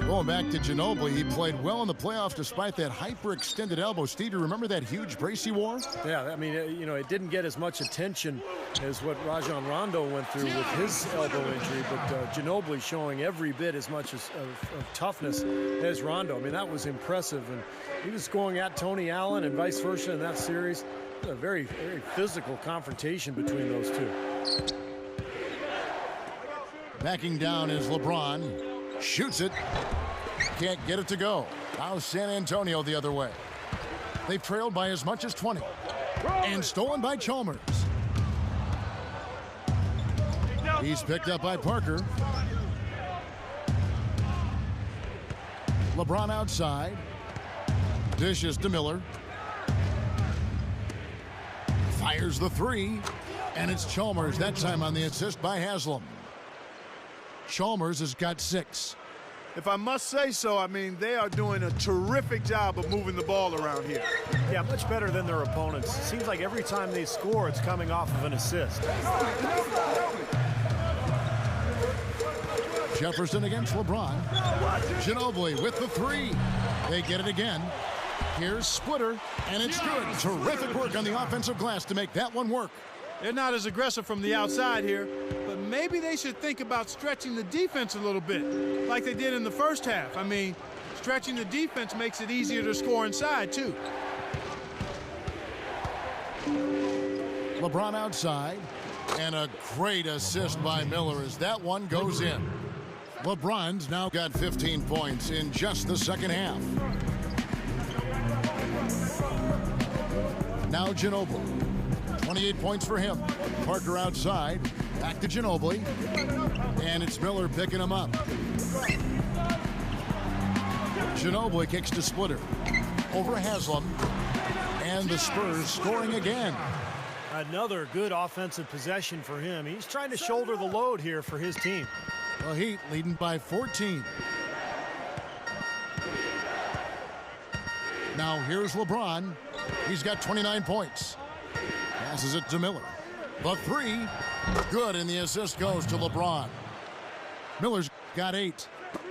Going back to Ginobili, he played well in the playoffs despite that hyperextended elbow. Steve, you remember that huge brace he wore? Yeah, I mean, you know, it didn't get as much attention as what Rajon Rondo went through with his elbow injury, but Ginobili showing every bit as much of toughness as Rondo. I mean, that was impressive, and he was going at Tony Allen and vice versa in that series. A very, very physical confrontation between those two. Backing down is LeBron. Shoots it. Can't get it to go. Now San Antonio the other way. They've trailed by as much as 20. And stolen by Chalmers. He's picked up by Parker. LeBron outside. Dishes to Miller. Fires the three. And it's Chalmers that time on the assist by Haslam. Chalmers has got 6. If I must say so, I mean, they are doing a terrific job of moving the ball around here. Yeah, much better than their opponents. It seems like every time they score, it's coming off of an assist. Jefferson against LeBron. Ginobili with the 3. They get it again. Here's Splitter, and it's good. Terrific work on the offensive glass to make that one work. They're not as aggressive from the outside here, but maybe they should think about stretching the defense a little bit, like they did in the first half. I mean, stretching the defense makes it easier to score inside, too. LeBron outside, and a great assist by Miller as that one goes in. LeBron's now got 15 points in just the second half. Now Ginobili. 28 points for him. Parker outside. Back to Ginobili. And it's Miller picking him up. Ginobili kicks to Splitter. Over Haslam. And the Spurs scoring again. Another good offensive possession for him. He's trying to shoulder the load here for his team. The Heat leading by 14. Now here's LeBron. He's got 29 points. Passes it to Miller. The 3. Good, and the assist goes to LeBron. Miller's got 8.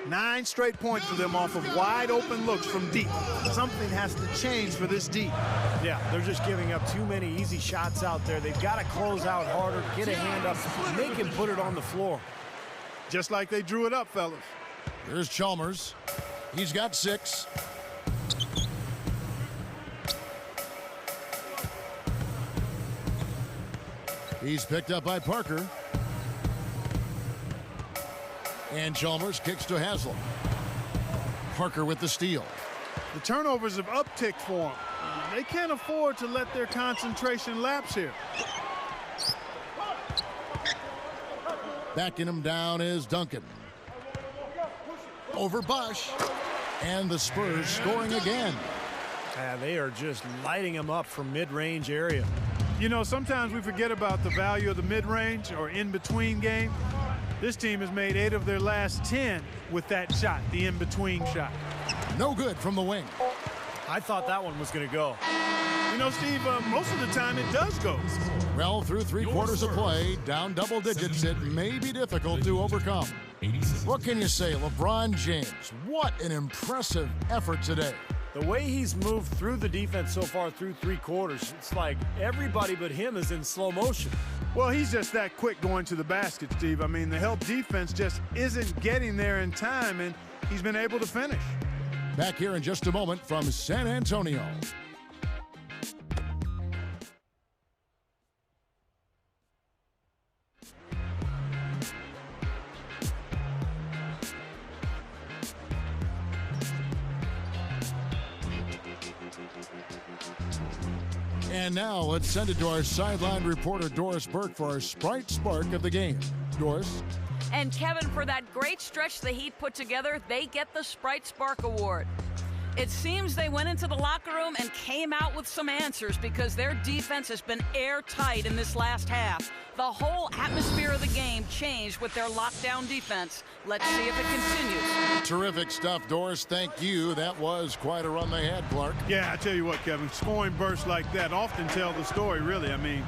9 straight points for them off of wide open looks from deep. Something has to change for this deep. Yeah, they're just giving up too many easy shots out there. They've got to close out harder, get a hand up, make him put it on the floor. Just like they drew it up, fellas. Here's Chalmers. He's got 6. He's picked up by Parker. And Chalmers kicks to Haslam. Parker with the steal. The turnovers have upticked for them. They can't afford to let their concentration lapse here. Backing him down is Duncan. Over Bosch. And the Spurs scoring again. They are just lighting him up from mid-range area. You know, sometimes we forget about the value of the mid-range or in-between game. This team has made 8 of their last 10 with that shot, the in-between shot. No good from the wing. I thought that one was going to go. You know, Steve, most of the time it does go. Well, through 3 quarters of play, down double digits, it may be difficult to overcome. What can you say, LeBron James? What an impressive effort today. The way he's moved through the defense so far through 3 quarters, it's like everybody but him is in slow motion. Well, he's just that quick going to the basket, Steve. I mean, the help defense just isn't getting there in time, and he's been able to finish. Back here in just a moment from San Antonio. And now let's send it to our sideline reporter, Doris Burke, for our Sprite Spark of the game. Doris? And Kevin, for that great stretch the Heat put together, they get the Sprite Spark Award. It seems they went into the locker room and came out with some answers because their defense has been airtight in this last half. The whole atmosphere of the game changed with their lockdown defense. Let's see if it continues. Terrific stuff, Doris. Thank you. That was quite a run they had, Clark. Yeah, I tell you what, Kevin, scoring bursts like that often tell the story, really. I mean,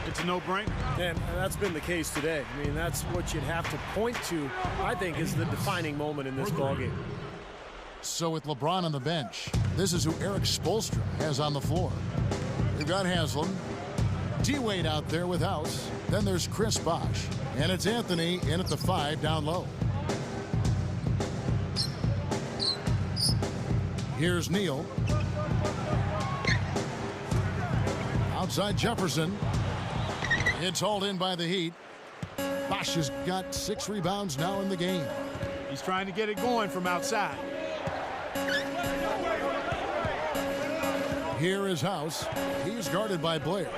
it's a no-brainer. And that's been the case today. I mean, that's what you'd have to point to, I think, is the defining moment in this ballgame. So with LeBron on the bench, this is who Eric Spoelstra has on the floor. We've got Haslam, D-Wade out there with House. Then there's Chris Bosh. And it's Anthony in at the 5 down low. Here's Neal. Outside Jefferson. It's hauled in by the Heat. Bosh has got 6 rebounds now in the game. He's trying to get it going from outside. Here is House. He's guarded by Blair.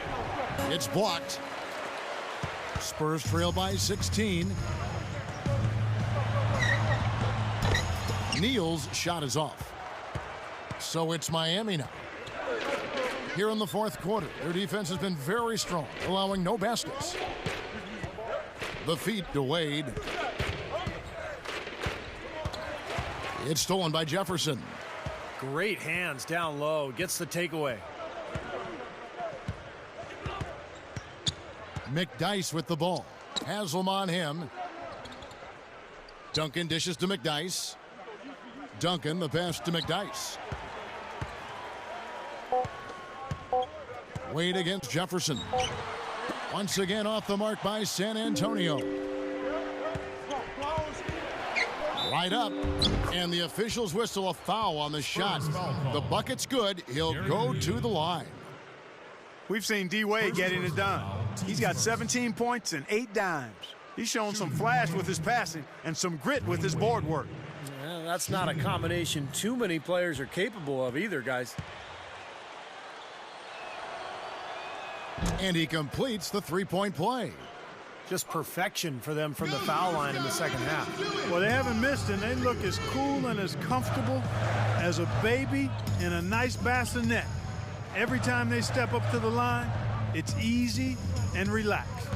It's blocked. Spurs trail by 16. Neal's shot is off. So it's Miami now. Here in the fourth quarter, their defense has been very strong, allowing no baskets. The feed to Wade. It's stolen by Jefferson. Great hands down low. Gets the takeaway. McDyess with the ball. Haslam on him. Duncan dishes to McDyess. Duncan, the pass to McDyess. Wade against Jefferson. Once again off the mark by San Antonio. Right up, and the officials whistle a foul on the shot. The bucket's good. He'll go to the line. We've seen D-Wade getting it done. He's got 17 points and 8 dimes. He's shown some flash with his passing and some grit with his board work. Well, that's not a combination too many players are capable of either, guys. And he completes the three-point play. Just perfection for them from the foul line in the second half. Well, they haven't missed, and they look as cool and as comfortable as a baby in a nice bassinet. Every time they step up to the line, it's easy and relaxed.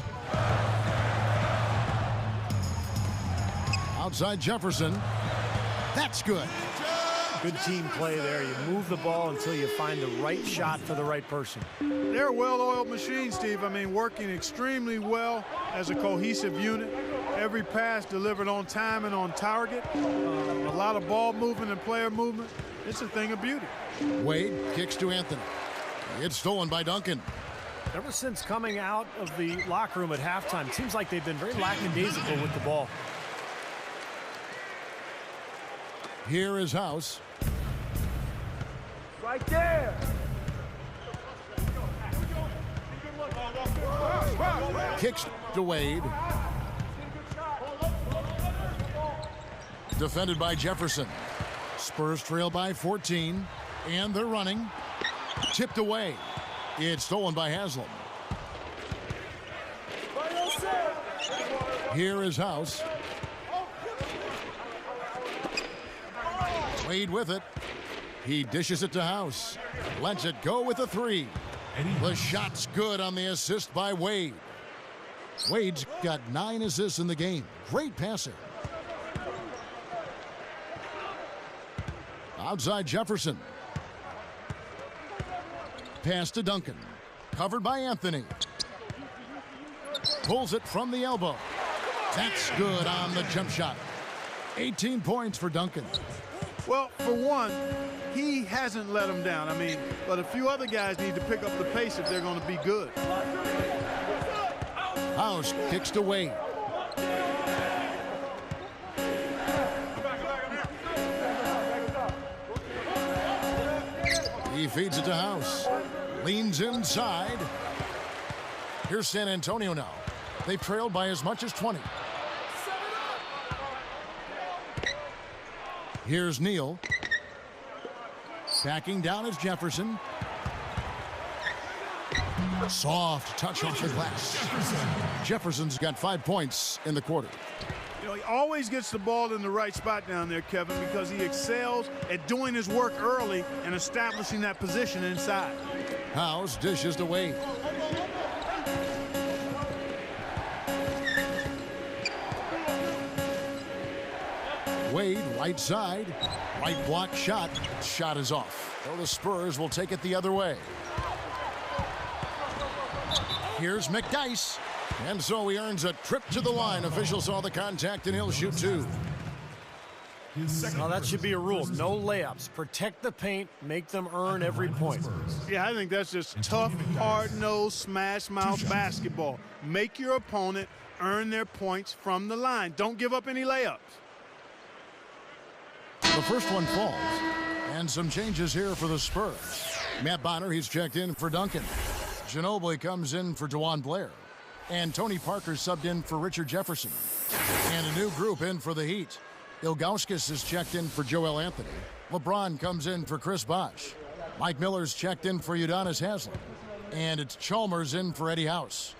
Outside Jefferson. That's good. Good team play there. You move the ball until you find the right shot for the right person. They're a well-oiled machine, Steve. I mean, working extremely well as a cohesive unit. Every pass delivered on time and on target. A lot of ball movement and player movement. It's a thing of beauty. Wade kicks to Anthony. It's stolen by Duncan. Ever since coming out of the locker room at halftime, it seems like they've been very lackadaisical with the ball. Here is House. Right there. Kicks to Wade. Defended by Jefferson. Spurs trail by 14. And they're running. Tipped away. It's stolen by Haslam. Here is House. Wade with it. He dishes it to House. Lets it go with a 3. The shot's good on the assist by Wade. Wade's got 9 assists in the game. Great passer. Outside Jefferson. Pass to Duncan. Covered by Anthony. Pulls it from the elbow. That's good on the jump shot. 18 points for Duncan. Well, for one, he hasn't let them down. I mean, but a few other guys need to pick up the pace if they're going to be good. House kicks to Wade. He feeds it to House. Leans inside. Here's San Antonio now. They've trailed by as much as 20. Here's Neal. Backing down is Jefferson. Soft touch off the glass. Jefferson's got 5 points in the quarter. You know, he always gets the ball in the right spot down there, Kevin, because he excels at doing his work early and establishing that position inside. House dishes to Wade. Wade, right side, right block shot. Shot is off. So the Spurs will take it the other way. Here's McDyess. And so he earns a trip to the line. Official saw the contact and he'll shoot two. Well, that should be a rule. No layups. Protect the paint. Make them earn every point. Yeah, I think that's just tough, hard-nosed, smash-mouth basketball. Make your opponent earn their points from the line. Don't give up any layups. The first one falls. And some changes here for the Spurs. Matt Bonner, he's checked in for Duncan. Ginobili comes in for DeJuan Blair. And Tony Parker subbed in for Richard Jefferson. And a new group in for the Heat. Ilgauskas is checked in for Joel Anthony. LeBron comes in for Chris Bosh. Mike Miller's checked in for Udonis Haslem. And it's Chalmers in for Eddie House.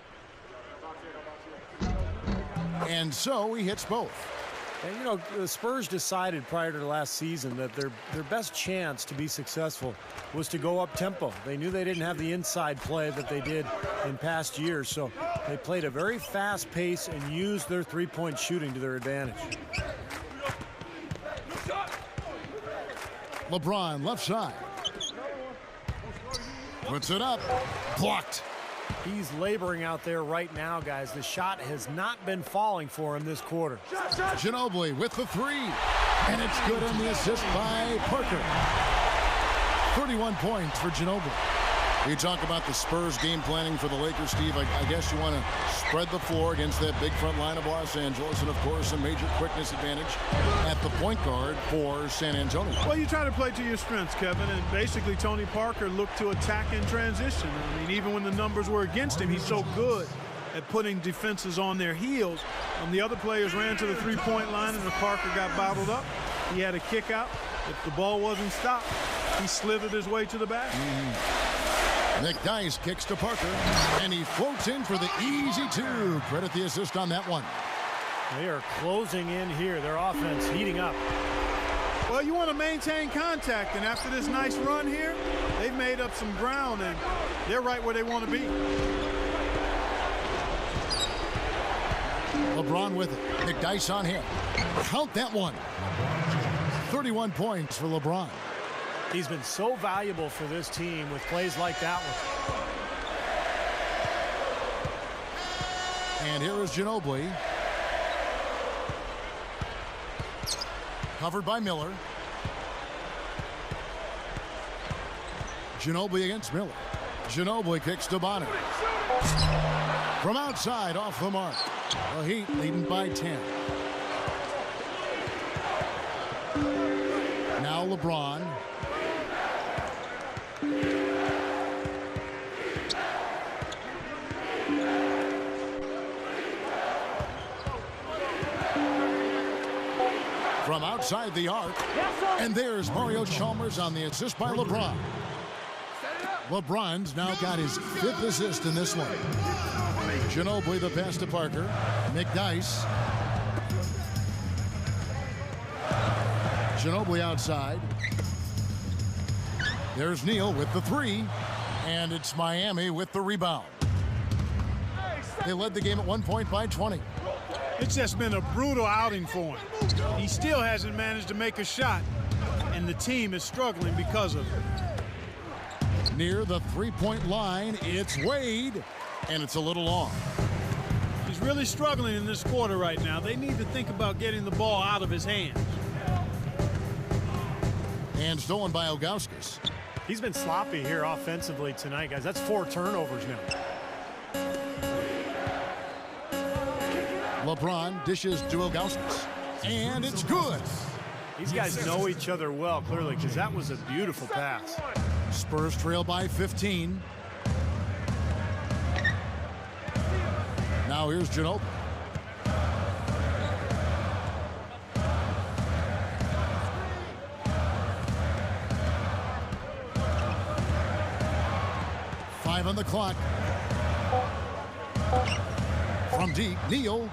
And so he hits both. And, you know, the Spurs decided prior to the last season that their best chance to be successful was to go up tempo. They knew they didn't have the inside play that they did in past years, so they played a very fast pace and used their three-point shooting to their advantage. LeBron left side. Puts it up. Blocked. He's laboring out there right now, guys. The shot has not been falling for him this quarter. Ginobili with the three. And it's good on the assist by Parker. 31 points for Ginobili. You talk about the Spurs game planning for the Lakers, Steve. I guess you want to spread the floor against that big front line of Los Angeles, and of course a major quickness advantage at the point guard for San Antonio. Well, you try to play to your strengths, Kevin, and basically Tony Parker looked to attack in transition. I mean, even when the numbers were against him, he's so good at putting defenses on their heels. The other players ran to the three-point line, and the Parker got bottled up. He had a kick out. If the ball wasn't stopped, he slithered his way to the basket. McDyess kicks to Parker, and he floats in for the easy two. Credit the assist on that one. They are closing in here. Their offense heating up. Well, you want to maintain contact, and after this nice run here, they've made up some ground, and they're right where they want to be. LeBron with it. McDyess on him. Count that one. 31 points for LeBron. He's been so valuable for this team with plays like that one. And here is Ginobili. Covered by Miller. Ginobili against Miller. Ginobili kicks to Bonner. From outside, off the mark. The Heat leading by 10. Now LeBron. From outside the arc. And there's Mario Chalmers on the assist by LeBron. LeBron's now got his 5th assist in this one. Ginobili the pass to Parker. McDyess. Ginobili outside. There's Neal with the three. And it's Miami with the rebound. They led the game at one point by 20. It's just been a brutal outing for him. He still hasn't managed to make a shot, and the team is struggling because of it. Near the three-point line, it's Wade, and it's a little long. He's really struggling in this quarter right now. They need to think about getting the ball out of his hands. And stolen by Ilgauskas. He's been sloppy here offensively tonight, guys. That's 4 turnovers now. LeBron dishes to Ilgauskas. And it's good. These guys know each other well, clearly, because that was a beautiful pass. Spurs trail by 15. Now here's Ginobili. Five on the clock. From deep, Neal.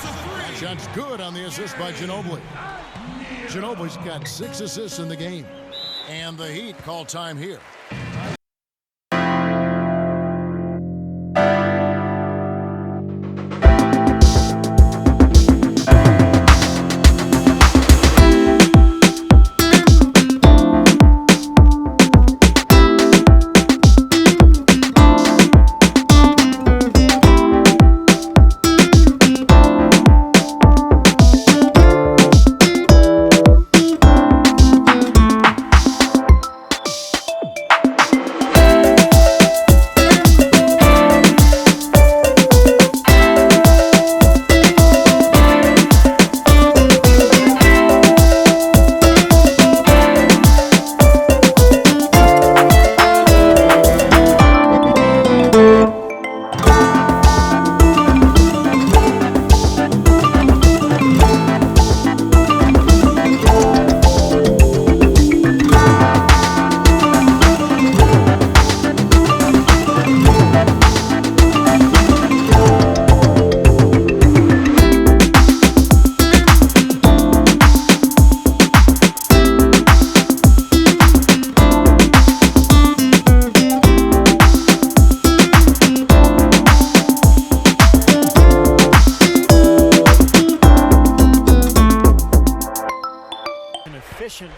That shot's good on the assist by Ginobili. Ginobili's got 6 assists in the game. And the Heat call time here.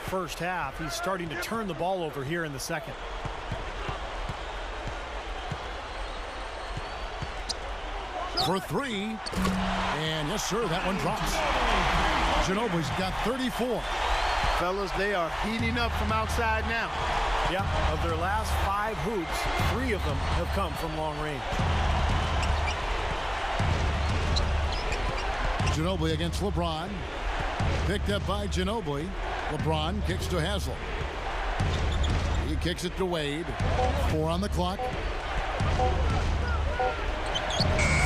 First half. He's starting to turn the ball over here in the second. For 3. And yes, sir, that one drops. Ginobili's got 34. Fellas, they are heating up from outside now. Yeah, of their last 5 hoops, 3 of them have come from long range. Ginobili against LeBron. Picked up by Ginobili. LeBron kicks to Haslem. He kicks it to Wade. 4 on the clock.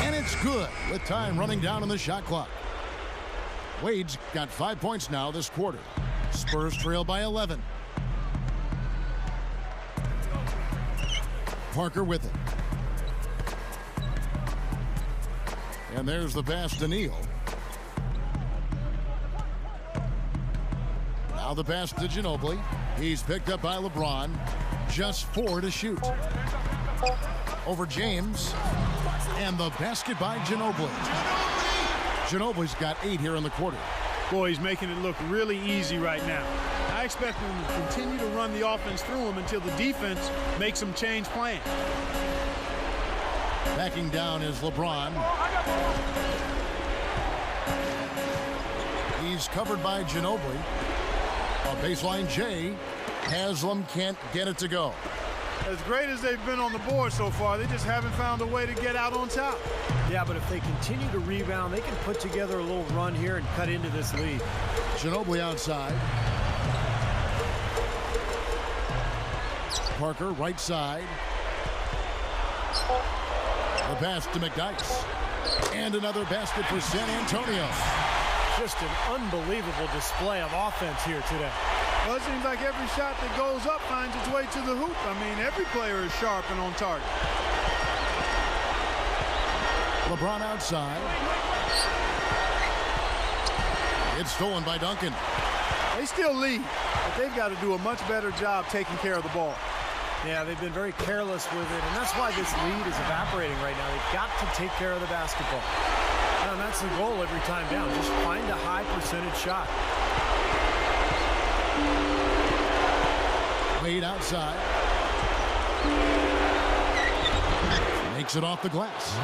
And it's good with time running down on the shot clock. Wade's got 5 points now this quarter. Spurs trail by 11. Parker with it. And there's the pass to Neal. Now the pass to Ginobili. He's picked up by LeBron. Just 4 to shoot. Over James. And the basket by Ginobili. Ginobili's got 8 here in the quarter. Boy, he's making it look really easy right now. I expect him to continue to run the offense through him until the defense makes him change plans. Backing down is LeBron. He's covered by Ginobili. A baseline J. Haslem can't get it to go. As great as they've been on the board so far, they just haven't found a way to get out on top. Yeah, but if they continue to rebound, they can put together a little run here and cut into this lead. Ginobili outside. Parker right side. The pass to McDyess. And another basket for San Antonio. Just an unbelievable display of offense here today. Well, it seems like every shot that goes up finds its way to the hoop. I mean, every player is sharp and on target. LeBron outside. It's stolen by Duncan. They still lead, but they've got to do a much better job taking care of the ball. Yeah, they've been very careless with it, and that's why this lead is evaporating right now. They've got to take care of the basketball. And that's the goal every time down. Just find a high percentage shot. Wade outside. Makes it off the glass.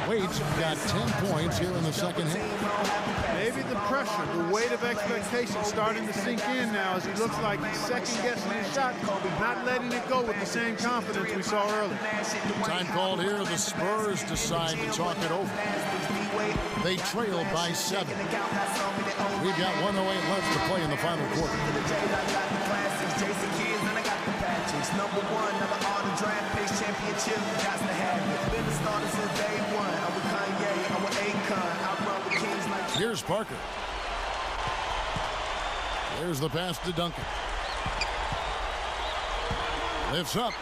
Wade's got 10 points here in the second half. Maybe the pressure, the weight of expectation starting to sink in now as he looks like he's second-guessing his shot, not letting it go with the same confidence we saw earlier. Time called here. The Spurs decide to talk it over. They trail by 7. We've got 1:08 left to play in the final quarter. Number 1, never all the draft picks, championship, got to have it. Been the starter since day 1. I'm with Kanye, I'm with Akon, I run with kings like. Here's Parker. There's the pass to Duncan. Lifts up.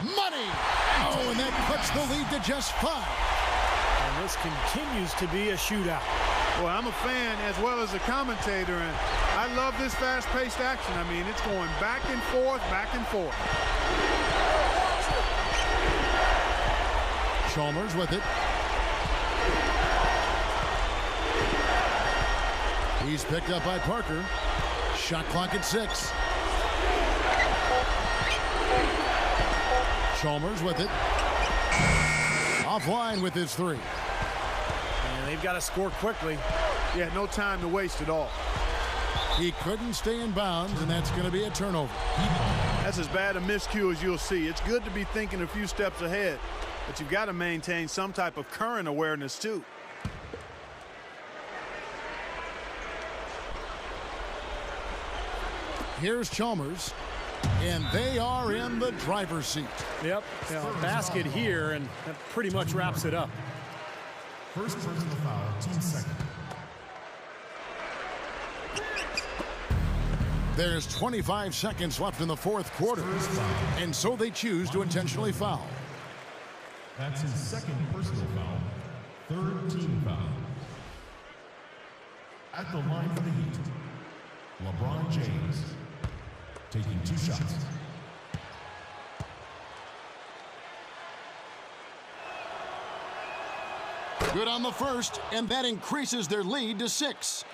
Money! Oh, and that cuts the lead to just 5. And And this continues to be a shootout. Well, I'm a fan as well as a commentator, and I love this fast-paced action. I mean, it's going back and forth, back and forth. Chalmers with it. He's picked up by Parker. Shot clock at 6. Chalmers with it. Offline with his 3. And they've got to score quickly. Yeah, no time to waste at all. He couldn't stay in bounds, and that's going to be a turnover. That's as bad a miscue as you'll see. It's good to be thinking a few steps ahead, but you've got to maintain some type of current awareness too. Here's Chalmers, and they are in the driver's seat. Yep, basket here, and that pretty much wraps it up. First personal foul, team second. There's 25 seconds left in the fourth quarter, and so they choose to intentionally foul. That's his second personal foul, third team foul. At the line for the Heat, LeBron James, taking 2 shots. Good on the first, and that increases their lead to 6.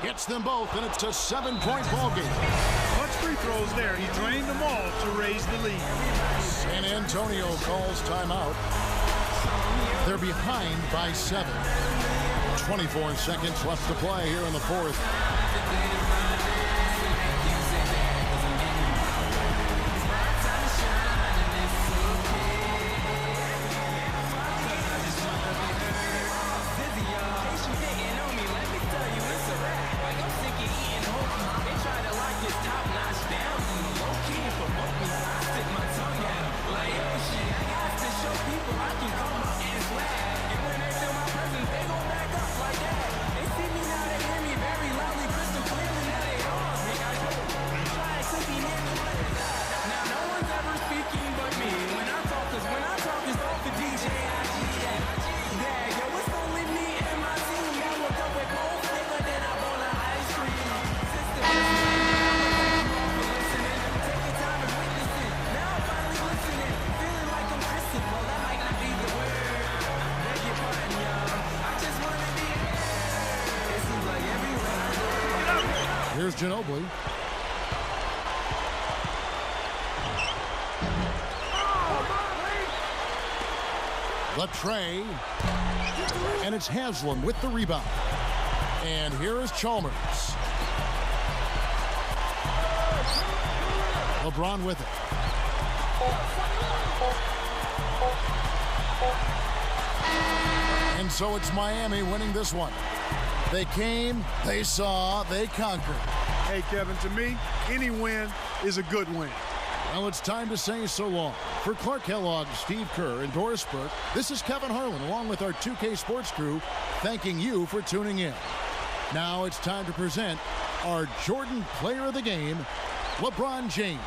Gets them both, and it's a 7-point ball game. Much free throws there. He drained them all to raise the lead. San Antonio calls timeout. They're behind by 7. 24 seconds left to play here in the fourth. Here's Ginobili. The tray. And it's Haslam with the rebound. And here is Chalmers. LeBron with it. And so it's Miami winning this one. They came, they saw, they conquered. Hey, Kevin, to me, any win is a good win. Now it's time to say so long. For Clark Kellogg, Steve Kerr, and Doris Burke, this is Kevin Harlan along with our 2K Sports crew thanking you for tuning in. Now it's time to present our Jordan Player of the Game, LeBron James.